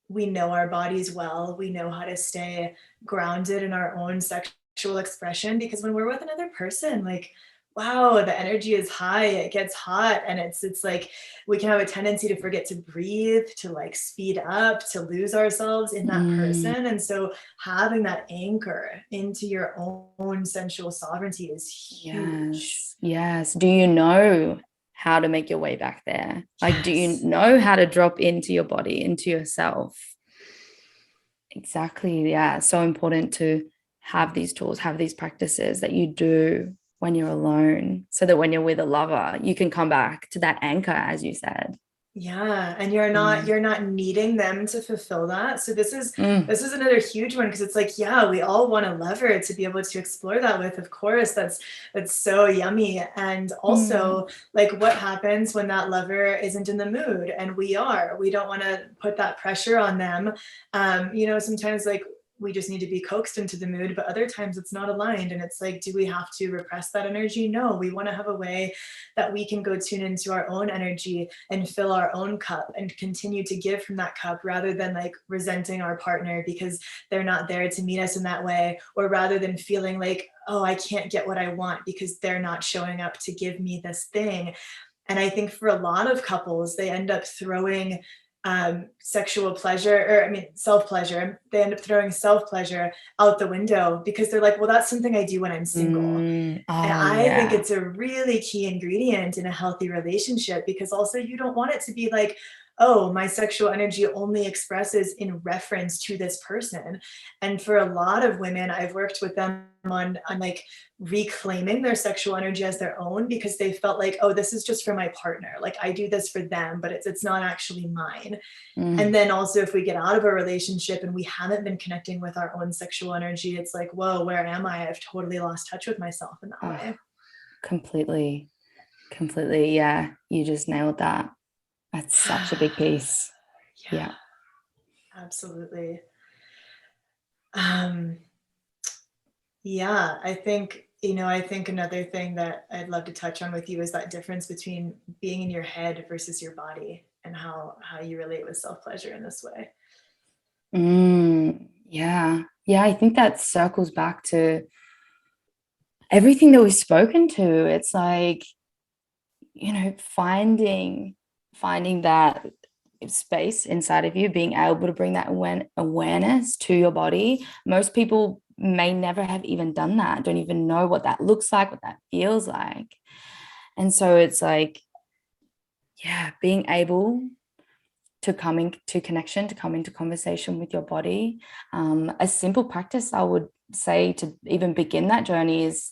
Speaker 1: we know our bodies well. We know how to stay grounded in our own sexual expression, because when we're with another person, like, wow, the energy is high, it gets hot, and it's like we can have a tendency to forget to breathe, to like speed up, to lose ourselves in that
Speaker 2: Mm,
Speaker 1: person. And so having that anchor into your own sensual sovereignty is huge.
Speaker 2: yes, yes. Do you know how to make your way back there? Like, do you
Speaker 1: Yes.
Speaker 2: know how to drop into your body, into yourself? Exactly. Yeah. So important to have these tools, have these practices that you do when you're alone, so that when you're with a lover, you can come back to that anchor, as you said.
Speaker 1: Yeah, and you're not
Speaker 2: Mm.
Speaker 1: you're not needing them to fulfill that. So this is
Speaker 2: Mm.
Speaker 1: this is another huge one because it's like, yeah, we all want a lover to be able to explore that with. Of course, that's so yummy. And
Speaker 2: Mm.
Speaker 1: also, like, what happens when that lover isn't in the mood and we are? We don't want to put that pressure on them. Sometimes like we just need to be coaxed into the mood, but other times it's not aligned. And it's like, do we have to repress that energy? No, we want to have a way that we can go tune into our own energy and fill our own cup and continue to give from that cup rather than like resenting our partner because they're not there to meet us in that way, or rather than feeling like, oh, I can't get what I want because they're not showing up to give me this thing. And I think for a lot of couples, they end up throwing sexual pleasure, or I mean, self pleasure. They end up throwing self pleasure out the window because they're like, well, that's something I do when I'm single.
Speaker 2: Mm.
Speaker 1: And
Speaker 2: Oh,
Speaker 1: I think
Speaker 2: yeah.
Speaker 1: it's a really key ingredient in a healthy relationship because also you don't want it to be like, oh, my sexual energy only expresses in reference to this person. And for a lot of women, I've worked with them on like reclaiming their sexual energy as their own because they felt like, oh, this is just for my partner. Like I do this for them, but it's not actually mine. And
Speaker 2: Mm.
Speaker 1: then also, if we get out of a relationship and we haven't been connecting with our own sexual energy, it's like, whoa, where am I? I've totally lost touch with myself in that
Speaker 2: Oh,
Speaker 1: way.
Speaker 2: completely. Completely. Yeah. You just nailed that. That's such a big piece.
Speaker 1: Yeah,
Speaker 2: Yeah.
Speaker 1: absolutely. Um, yeah, I think another thing that I'd love to touch on with you is that difference between being in your head versus your body and how you relate with self-pleasure in this way.
Speaker 2: Yeah. Yeah. I think that circles back to everything that we've spoken to. It's like, finding that space inside of you, being able to bring that awareness to your body. Most people may never have even done that, don't even know what that looks like, what that feels like. And so it's like, yeah, being able to come into connection, to come into conversation with your body. A simple practice I would say to even begin that journey is,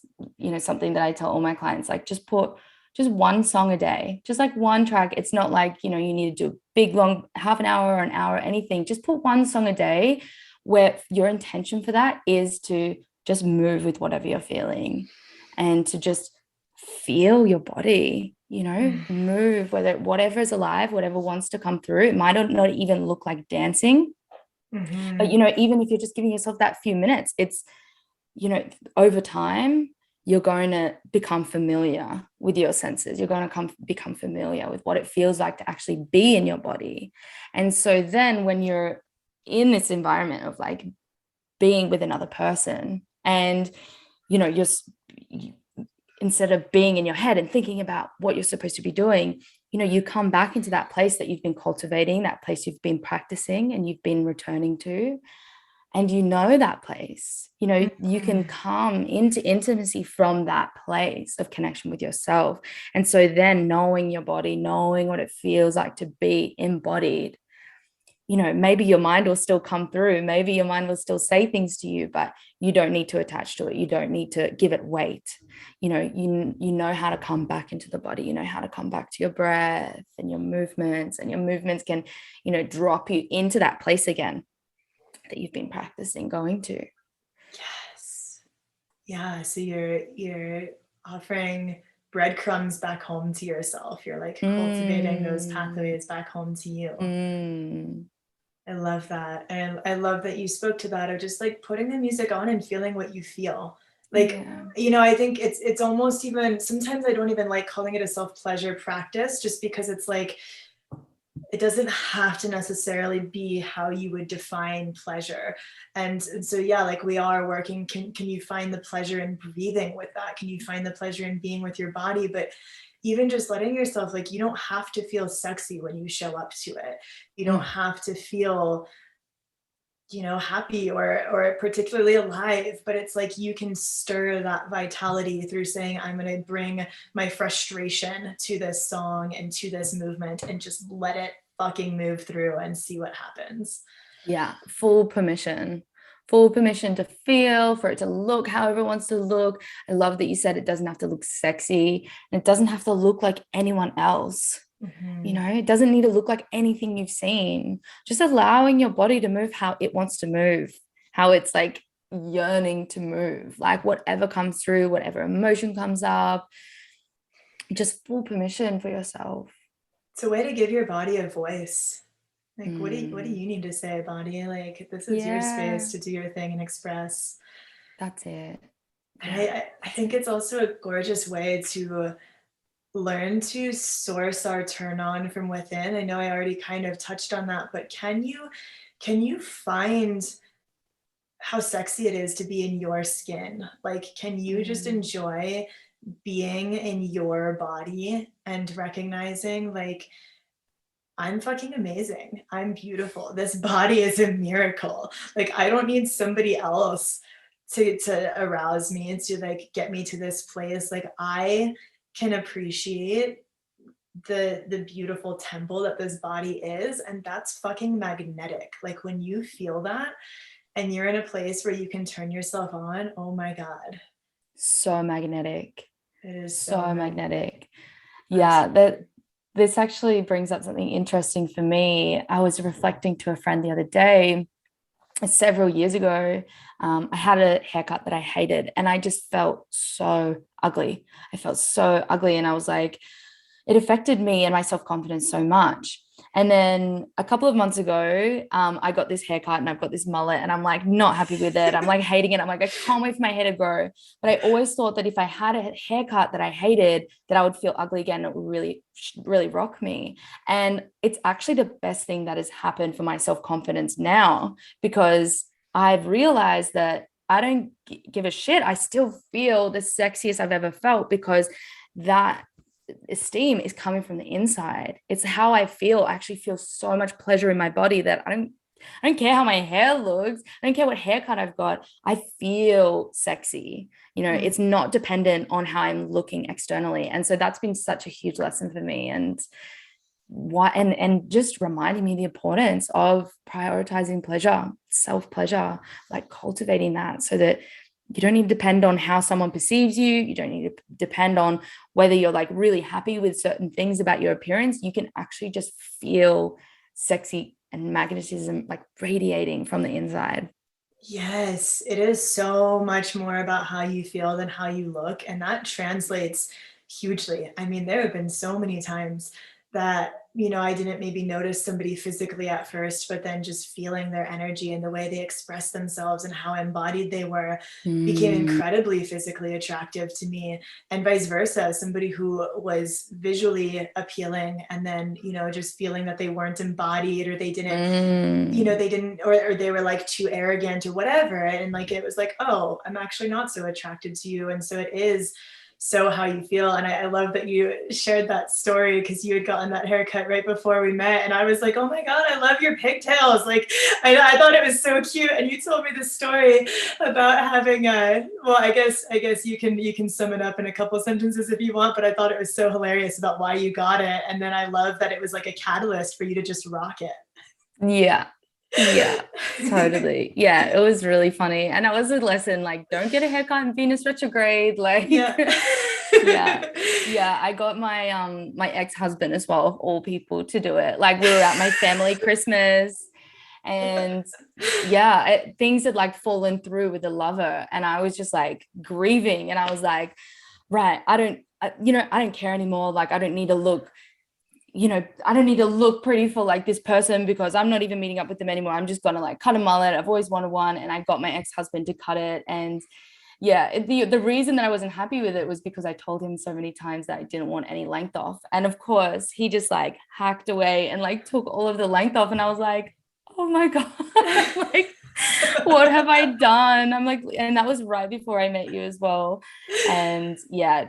Speaker 2: something that I tell all my clients, like just put just one song a day, just like one track. It's not like, you need to do a big, long half an hour or an hour, anything. Just put one song a day where your intention for that is to just move with whatever you're feeling and to just feel your body,
Speaker 1: Mm.
Speaker 2: move, whatever is alive, whatever wants to come through. It might not even look like dancing, but
Speaker 1: Mm-hmm.
Speaker 2: even if you're just giving yourself that few minutes, it's, over time, you're going to become familiar with your senses. You're going to become familiar with what it feels like to actually be in your body. And so then when you're in this environment of like being with another person and, you're instead of being in your head and thinking about what you're supposed to be doing, you come back into that place that you've been cultivating, that place you've been practicing and you've been returning to. And that place, you can
Speaker 1: Mm-hmm.
Speaker 2: come into intimacy from that place of connection with yourself. And so then knowing your body, knowing what it feels like to be embodied, maybe your mind will still come through, maybe your mind will still say things to you, but you don't need to attach to it, you don't need to give it weight. You know how to come back into the body, you know how to come back to your breath and your movements can drop you into that place again that you've been practicing going to.
Speaker 1: Yes. Yeah. So you're offering breadcrumbs back home to yourself. You're like cultivating those
Speaker 2: mm,
Speaker 1: pathways back home to you.
Speaker 2: mm,
Speaker 1: I love that. And I love that you spoke to that of just like putting the music on and feeling what you feel. Like,
Speaker 2: yeah.
Speaker 1: I think it's almost even sometimes I don't even like calling it a self-pleasure practice just because it's like it doesn't have to necessarily be how you would define pleasure. And so, yeah, like we are working, can you find the pleasure in breathing with that? Can you find the pleasure in being with your body? But even just letting yourself, like, you don't have to feel sexy when you show up to it. You don't
Speaker 2: Mm.
Speaker 1: have to feel, happy or particularly alive, but it's like you can stir that vitality through saying, I'm going to bring my frustration to this song and to this movement and just let it fucking move through and see what happens.
Speaker 2: Yeah, full permission to feel, for it to look however it wants to look. I love that you said it doesn't have to look sexy, and it doesn't have to look like anyone else.
Speaker 1: Mm-hmm.
Speaker 2: It doesn't need to look like anything you've seen. Just allowing your body to move how it wants to move, how it's like yearning to move, like whatever comes through, whatever emotion comes up, just full permission for yourself.
Speaker 1: It's a way to give your body a voice. Like, what do
Speaker 2: Mm,
Speaker 1: you need to say, body? Like, this is your space
Speaker 2: yeah,
Speaker 1: to do your thing and express.
Speaker 2: that's it.
Speaker 1: And
Speaker 2: Yeah.
Speaker 1: I think it's also a gorgeous way to learn to source our turn on from within. I know I already kind of touched on that, but can you find how sexy it is to be in your skin? Like, can you just
Speaker 2: Mm.
Speaker 1: enjoy being in your body and recognizing, like, I'm fucking amazing. I'm beautiful. This body is a miracle. Like, I don't need somebody else to arouse me, to like get me to this place. Like, I can appreciate the beautiful temple that this body is, and that's fucking magnetic. Like, when you feel that and you're in a place where you can turn yourself on, oh my god,
Speaker 2: So magnetic.
Speaker 1: it is so
Speaker 2: So
Speaker 1: magnetic.
Speaker 2: magnetic. Yeah,
Speaker 1: Absolutely.
Speaker 2: that this actually brings up something interesting for me. I was reflecting to a friend the other day, several years ago. I had a haircut that I hated, and I just felt so ugly. I felt so ugly, and I was like, it affected me and my self-confidence so much. And then a couple of months ago, I got this haircut and I've got this mullet, and I'm like not happy with it. I'm like hating it. I'm like, I can't wait for my hair to grow. But I always thought that if I had a haircut that I hated, that I would feel ugly again. It would really, really rock me. And it's actually the best thing that has happened for my self-confidence now, because I've realized that I don't give a shit. I still feel the sexiest I've ever felt, because that esteem is coming from the inside. It's how I feel. I actually feel so much pleasure in my body that I don't care how my hair looks. I don't care what haircut I've got. I feel sexy.
Speaker 1: Mm.
Speaker 2: It's not dependent on how I'm looking externally. And so that's been such a huge lesson for me. And why, and just reminding me the importance of prioritizing pleasure, self-pleasure, like cultivating that, so that you don't need to depend on how someone perceives you. You don't need to depend on whether you're like really happy with certain things about your appearance. You can actually just feel sexy and magnetism like radiating from the inside.
Speaker 1: Yes, it is so much more about how you feel than how you look. And that translates hugely. I mean, there have been so many times that, I didn't maybe notice somebody physically at first, but then just feeling their energy and the way they expressed themselves and how embodied they were became
Speaker 2: Mm,
Speaker 1: incredibly physically attractive to me. And vice versa, somebody who was visually appealing and then, just feeling that they weren't embodied, or they didn't
Speaker 2: mm.
Speaker 1: they didn't, or they were like too arrogant or whatever, and like it was like, oh, I'm actually not so attracted to you. And so it is so how you feel. And I love that you shared that story, because you had gotten that haircut right before we met, and I was like, oh my god, I love your pigtails. Like, I thought it was so cute. And you told me the story about having a, well, I guess you can sum it up in a couple sentences if you want, but I thought it was so hilarious about why you got it. And then I love that it was like a catalyst for you to just rock it.
Speaker 2: Yeah. Yeah, totally. Yeah, it was really funny. And that was a lesson, like, don't get a haircut in Venus retrograde. Like,
Speaker 1: Yeah.
Speaker 2: yeah. Yeah. I got my ex-husband as well, of all people, to do it. Like, we were at my family Christmas, and yeah, things had like fallen through with the lover. And I was just like grieving. And I was like, right, I don't care anymore. Like, I don't need to look pretty for like this person, because I'm not even meeting up with them anymore. I'm just gonna like cut a mullet. I've always wanted one, and I got my ex-husband to cut it. And yeah, the reason that I wasn't happy with it was because I told him so many times that I didn't want any length off. And of course, he just like hacked away and like took all of the length off. And I was like, oh my God, like, what have I done? I'm like, and that was right before I met you as well. And yeah,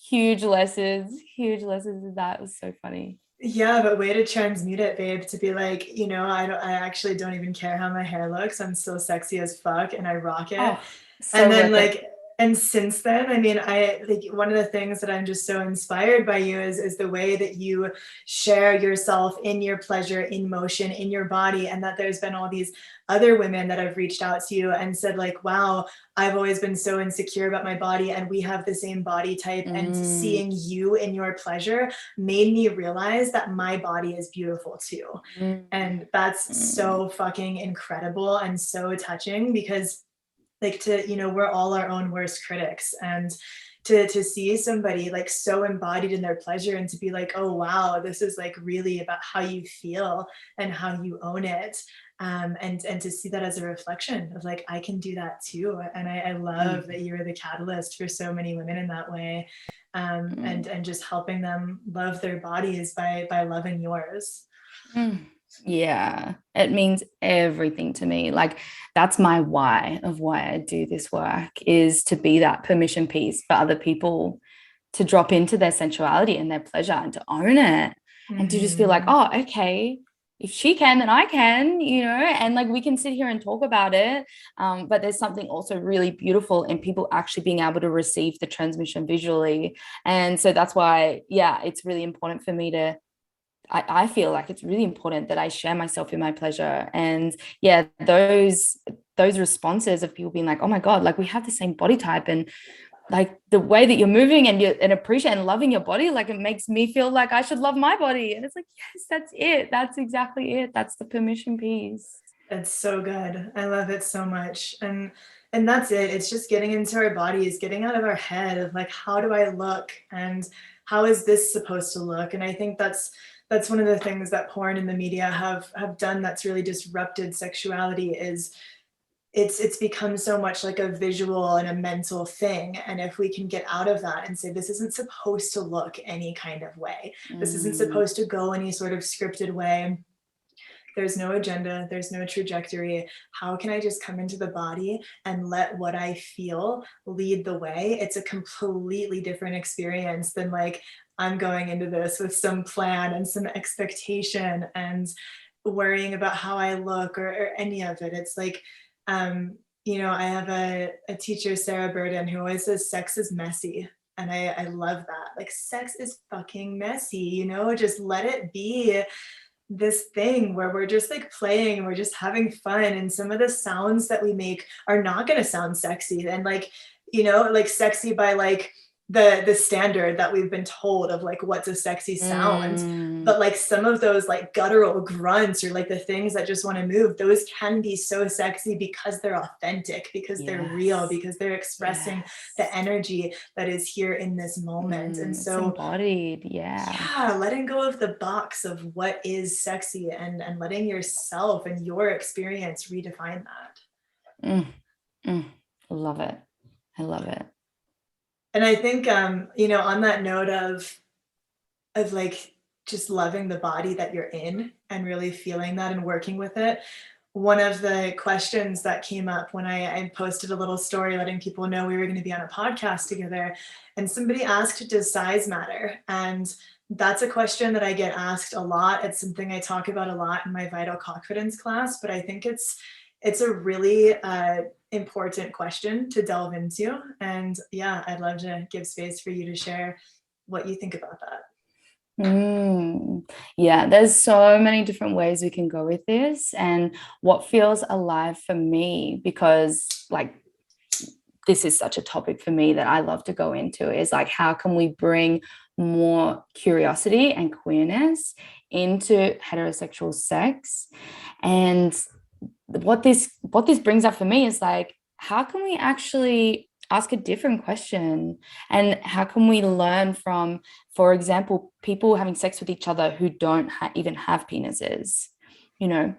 Speaker 2: huge lessons of that. It was so funny.
Speaker 1: Yeah, but way to transmute it, babe, to be like, I actually don't even care how my hair looks. I'm still sexy as fuck and I rock it.
Speaker 2: Oh,
Speaker 1: And
Speaker 2: so
Speaker 1: then
Speaker 2: worth it.
Speaker 1: like, and since then, I mean, I like one of the things that I'm just so inspired by you is the way that you share yourself in your pleasure, in motion, in your body, and that there's been all these other women that have reached out to you and said like, wow, I've always been so insecure about my body and we have the same body type, and
Speaker 2: Mm,
Speaker 1: seeing you in your pleasure made me realize that my body is beautiful too.
Speaker 2: mm,
Speaker 1: And that's
Speaker 2: mm,
Speaker 1: so fucking incredible and so touching, because like we're all our own worst critics, and to see somebody like so embodied in their pleasure and to be like, oh wow, this is like really about how you feel and how you own it. And to see that as a reflection of like, I can do that too. And I
Speaker 2: mm,
Speaker 1: love that you're the catalyst for so many women in that way.
Speaker 2: mm.
Speaker 1: And just helping them love their bodies by loving yours.
Speaker 2: Mm. Yeah, it means everything to me. Like that's my why of why I do this work, is to be that permission piece for other people to drop into their sensuality and their pleasure and to own it, and to just feel like,
Speaker 1: Mm-hmm.
Speaker 2: oh, okay, if she can, then I can, and like we can sit here and talk about it. But there's something also really beautiful in people actually being able to receive the transmission visually. And so that's why, yeah, it's really important for me to I feel like it's really important that I share myself in my pleasure. And yeah, those responses of people being like, oh my God, like we have the same body type, and like the way that you're moving and appreciate and loving your body, like it makes me feel like I should love my body. And it's like, yes, that's it. That's exactly it. That's the permission piece.
Speaker 1: It's so good. I love it so much. And that's it. It's just getting into our bodies, getting out of our head of like, how do I look and how is this supposed to look? And I think that's one of the things that porn and the media have done that's really disrupted sexuality. Is it's become so much like a visual and a mental thing. And if we can get out of that and say, this isn't supposed to look any kind of way, this isn't
Speaker 2: Mm,
Speaker 1: supposed to go any sort of scripted way, there's no agenda, there's no trajectory. How can I just come into the body and let what I feel lead the way? It's a completely different experience than like, I'm going into this with some plan and some expectation and worrying about how I look, or any of it. It's like, I have a teacher, Sarah Burden, who always says sex is messy. And I love that. Like, sex is fucking messy, just let it be this thing where we're just like playing and we're just having fun, and some of the sounds that we make are not going to sound sexy, and like, like sexy by like the standard that we've been told of like what's a sexy sound.
Speaker 2: mm,
Speaker 1: But like some of those like guttural grunts, or like the things that just want to move, those can be so sexy because they're authentic, because they're real,
Speaker 2: yes.
Speaker 1: because they're expressing the
Speaker 2: Yes.
Speaker 1: energy that is here in this moment. And
Speaker 2: It's
Speaker 1: so
Speaker 2: embodied. Yeah.
Speaker 1: yeah, letting go of the box of what is sexy, and letting yourself and your experience redefine that.
Speaker 2: Mm, mm. Love it. I love it.
Speaker 1: And I think, on that note of like just loving the body that you're in and really feeling that and working with it, one of the questions that came up when I posted a little story letting people know we were going to be on a podcast together, and somebody asked, does size matter? And that's a question that I get asked a lot. It's something I talk about a lot in my Vital Confidence class, but I think it's a really important question to delve into. And yeah, I'd love to give space for you to share what you think about that.
Speaker 2: Mm. Yeah, there's so many different ways we can go with this. And what feels alive for me, because like this is such a topic for me that I love to go into, is like, how can we bring more curiosity and queerness into heterosexual sex? And what this brings up for me is like, how can we actually ask a different question, and how can we learn from, for example, people having sex with each other who don't even have penises, you know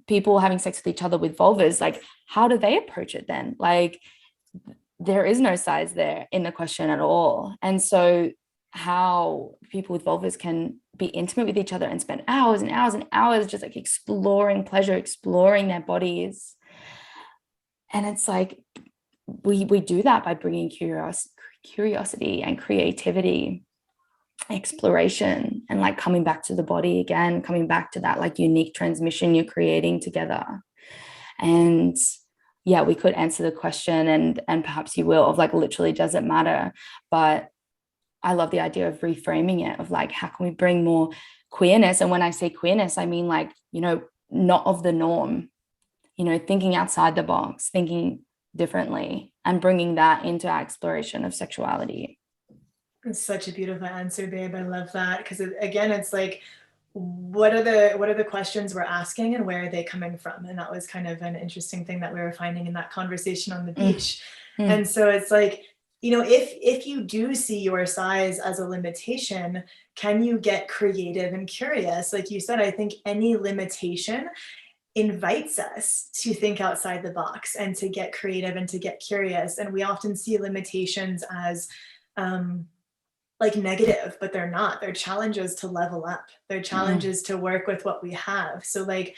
Speaker 2: people having sex with each other with vulvas, like how do they approach it then? Like there is no size there in the question at all. And so how people with vulvas can be intimate with each other and spend hours and hours and hours just like exploring pleasure, exploring their bodies. And it's like we do that by bringing curiosity and creativity, exploration, and like coming back to the body again, coming back to that like unique transmission you're creating together. And yeah, we could answer the question, and perhaps you will, of like literally does it matter? But I love the idea of reframing it, of like how can we bring more queerness? And when I say queerness, I mean like, you know, not of the norm, you know, thinking outside the box, thinking differently, and bringing that into our exploration of sexuality.
Speaker 1: It's such a beautiful answer, babe. I love that, because again, it's like, what are the questions we're asking and where are they coming from? And that was kind of an interesting thing that we were finding in that conversation on the beach. And so it's like, you know, if you do see your size as a limitation, can you get creative and curious? Like you said, I think any limitation invites us to think outside the box and to get creative and to get curious. And we often see limitations as like negative, but they're not. They're challenges to level up. They're challenges to work with what we have. So like,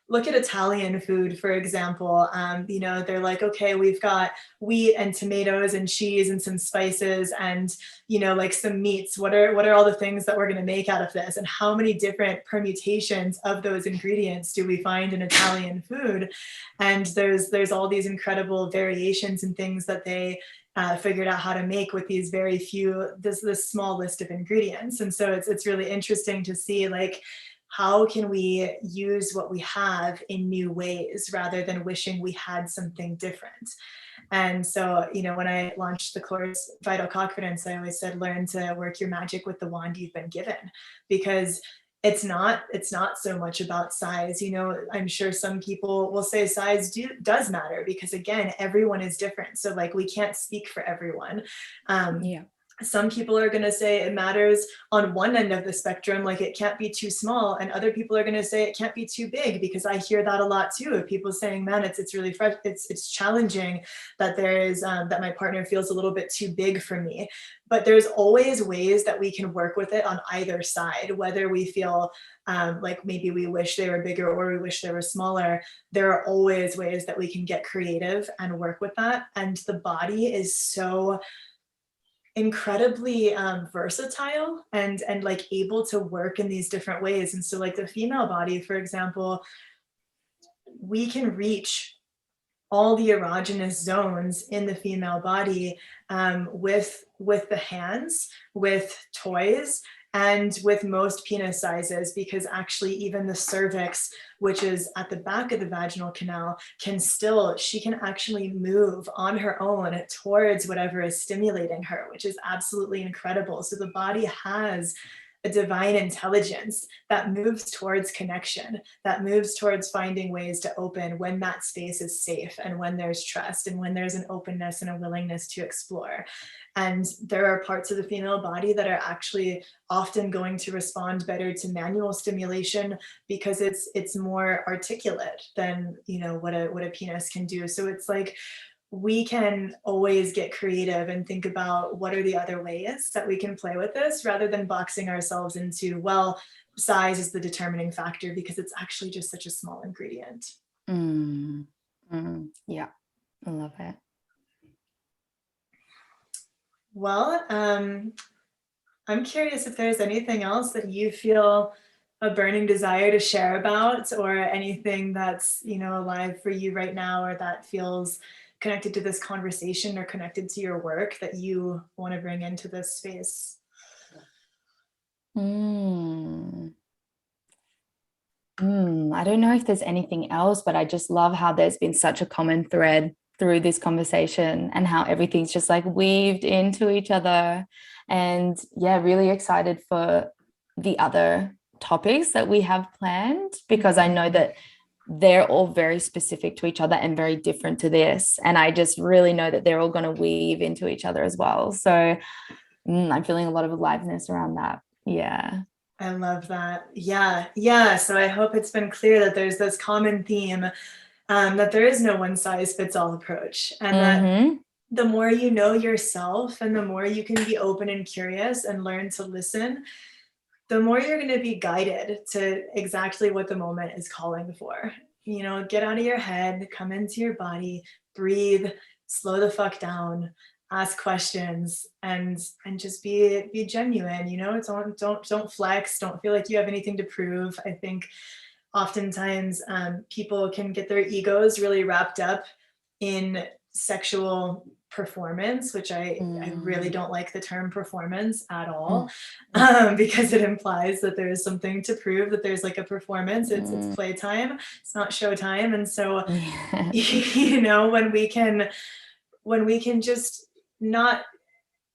Speaker 1: look at Italian food, for example. You know, they're like, okay, we've got wheat and tomatoes and cheese and some spices and, you know, like some meats. What are all the things that we're going to make out of this? And how many different permutations of those ingredients do we find in Italian food? And there's all these incredible variations and things that they figured out how to make with these very few, this small list of ingredients. And so it's really interesting to see like, how can we use what we have in new ways rather than wishing we had something different? And so, you know, when I launched the course Vital Confidence, I always said, learn to work your magic with the wand you've been given, because it's not so much about size. You know, I'm sure some people will say size does matter, because again, everyone is different. So like, we can't speak for everyone.
Speaker 2: Yeah.
Speaker 1: Some people are going to say it matters on one end of the spectrum, like it can't be too small, and other people are going to say it can't be too big, because I hear that a lot too, of people saying, man, it's really fresh, it's challenging that there is that my partner feels a little bit too big for me. But there's always ways that we can work with it on either side, whether we feel like maybe we wish they were bigger or we wish they were smaller. There are always ways that we can get creative and work with that. And the body is so incredibly versatile and like able to work in these different ways. And so like the female body, for example, we can reach all the erogenous zones in the female body with the hands, with toys, and with most penis sizes, because actually even the cervix, which is at the back of the vaginal canal, she can actually move on her own towards whatever is stimulating her, which is absolutely incredible. So the body has a divine intelligence that moves towards connection, that moves towards finding ways to open when that space is safe and when there's trust and when there's an openness and a willingness to explore. And there are parts of the female body that are actually often going to respond better to manual stimulation, because it's more articulate than, you know, what a penis can do. So it's like, we can always get creative and think about what are the other ways that we can play with this, rather than boxing ourselves into, well, size is the determining factor, because it's actually just such a small ingredient.
Speaker 2: Yeah, I love it.
Speaker 1: Well, I'm curious if there's anything else that you feel a burning desire to share about, or anything that's, you know, alive for you right now, or that feels connected to this conversation or connected to your work that you want to bring into this space.
Speaker 2: I don't know if there's anything else, but I just love how there's been such a common thread through this conversation, and how everything's just like weaved into each other. And yeah, really excited for the other topics that we have planned, because I know that they're all very specific to each other and very different to this. And I just really know that they're all going to weave into each other as well. So I'm feeling a lot of aliveness around that. Yeah.
Speaker 1: I love that. Yeah. So I hope it's been clear that there's this common theme, that there is no one size fits all approach, and that the more you know yourself and the more you can be open and curious and learn to listen, the more you're going to be guided to exactly what the moment is calling for. You know, get out of your head, come into your body, breathe, slow the fuck down, ask questions, and just be genuine. You know, don't flex, don't feel like you have anything to prove. I think oftentimes people can get their egos really wrapped up in sexual performance, which I really don't like the term performance at all, because it implies that there is something to prove, that there's like a performance. It's playtime, it's not showtime. And so,
Speaker 2: Yes.
Speaker 1: you know, when we can just not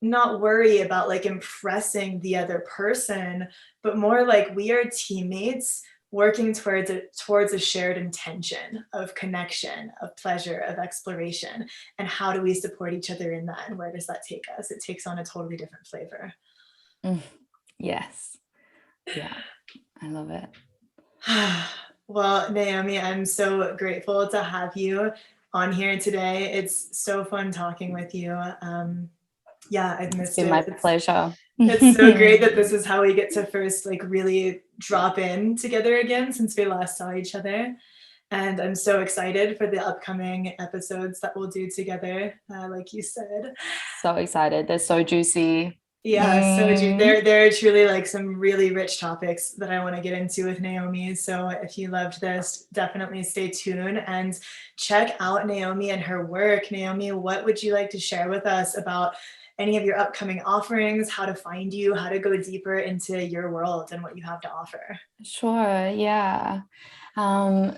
Speaker 1: not worry about like impressing the other person, but more like we are teammates working towards a shared intention of connection, of pleasure, of exploration. And how do we support each other in that? And where does that take us? It takes on a totally different flavor.
Speaker 2: Yes. Yeah. I love it.
Speaker 1: Well, Naomi, I'm so grateful to have you on here today. It's so fun talking with you. Yeah, I've
Speaker 2: It's
Speaker 1: missed
Speaker 2: been my
Speaker 1: it.
Speaker 2: pleasure.
Speaker 1: It's so great that this is how we get to first like really drop in together again since we last saw each other. And I'm so excited for the upcoming episodes that we'll do together, like you said.
Speaker 2: So excited. They're so juicy.
Speaker 1: Yeah, so there are truly like some really rich topics that I want to get into with Naomi. So if you loved this, definitely stay tuned and check out Naomi and her work. Naomi, what would you like to share with us about any of your upcoming offerings, how to find you, how to go deeper into your world and what you have to offer?
Speaker 2: Sure. Yeah.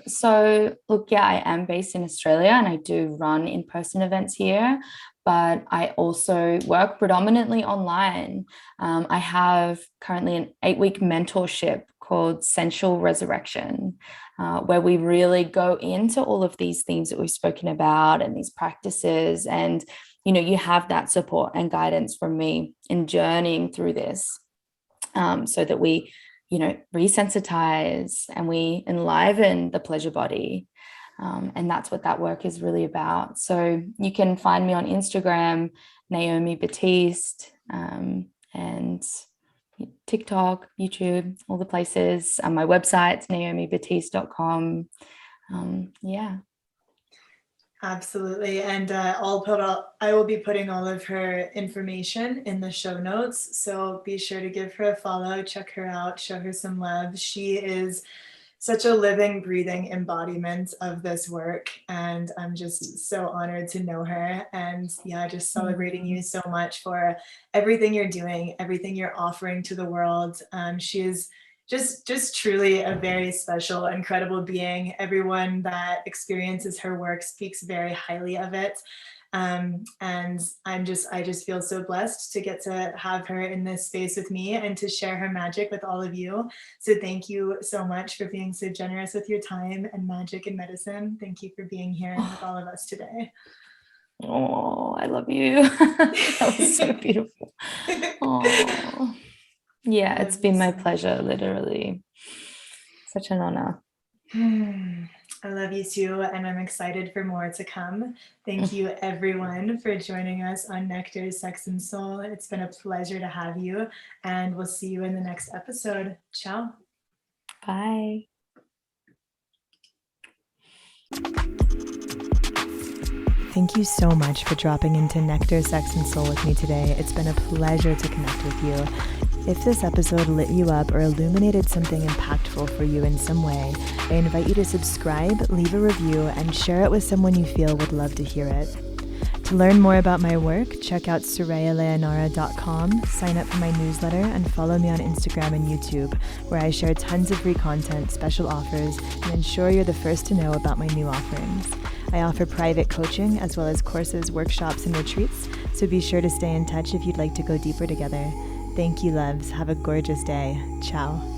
Speaker 2: So look, yeah, I am based in Australia and I do run in-person events here, but I also work predominantly online. I have currently an 8-week mentorship called Sensual Resurrection, where we really go into all of these things that we've spoken about and these practices. And, you know, you have that support and guidance from me in journeying through this, so that we, you know, resensitize and we enliven the pleasure body. And that's what that work is really about. So you can find me on Instagram, Naomi Batiste, and TikTok, YouTube, all the places. My website's naomibatiste.com. Yeah.
Speaker 1: Absolutely. And I will be putting all of her information in the show notes. So be sure to give her a follow, check her out, show her some love. She is such a living, breathing embodiment of this work. And I'm just so honored to know her. And yeah, just celebrating you so much for everything you're doing, everything you're offering to the world. She is just truly a very special, incredible being. Everyone that experiences her work speaks very highly of it. And I just feel so blessed to get to have her in this space with me and to share her magic with all of you. So thank you so much for being so generous with your time and magic and medicine. Thank you for being here with all of us today.
Speaker 2: Oh, I love you. That was so beautiful. Oh. Yeah, it's been my pleasure, literally. Such an honor.
Speaker 1: I love you too, and I'm excited for more to come. Thank you, everyone, for joining us on Nectar, Sex, and Soul. It's been a pleasure to have you, and we'll see you in the next episode. Ciao.
Speaker 2: Bye.
Speaker 1: Thank you so much for dropping into Nectar, Sex, and Soul with me today. It's been a pleasure to connect with you. If this episode lit you up or illuminated something impactful for you in some way, I invite you to subscribe, leave a review, and share it with someone you feel would love to hear it. To learn more about my work, check out sorayaleonara.com, sign up for my newsletter, and follow me on Instagram and YouTube, where I share tons of free content, special offers, and ensure you're the first to know about my new offerings. I offer private coaching as well as courses, workshops, and retreats, so be sure to stay in touch if you'd like to go deeper together. Thank you, loves. Have a gorgeous day. Ciao.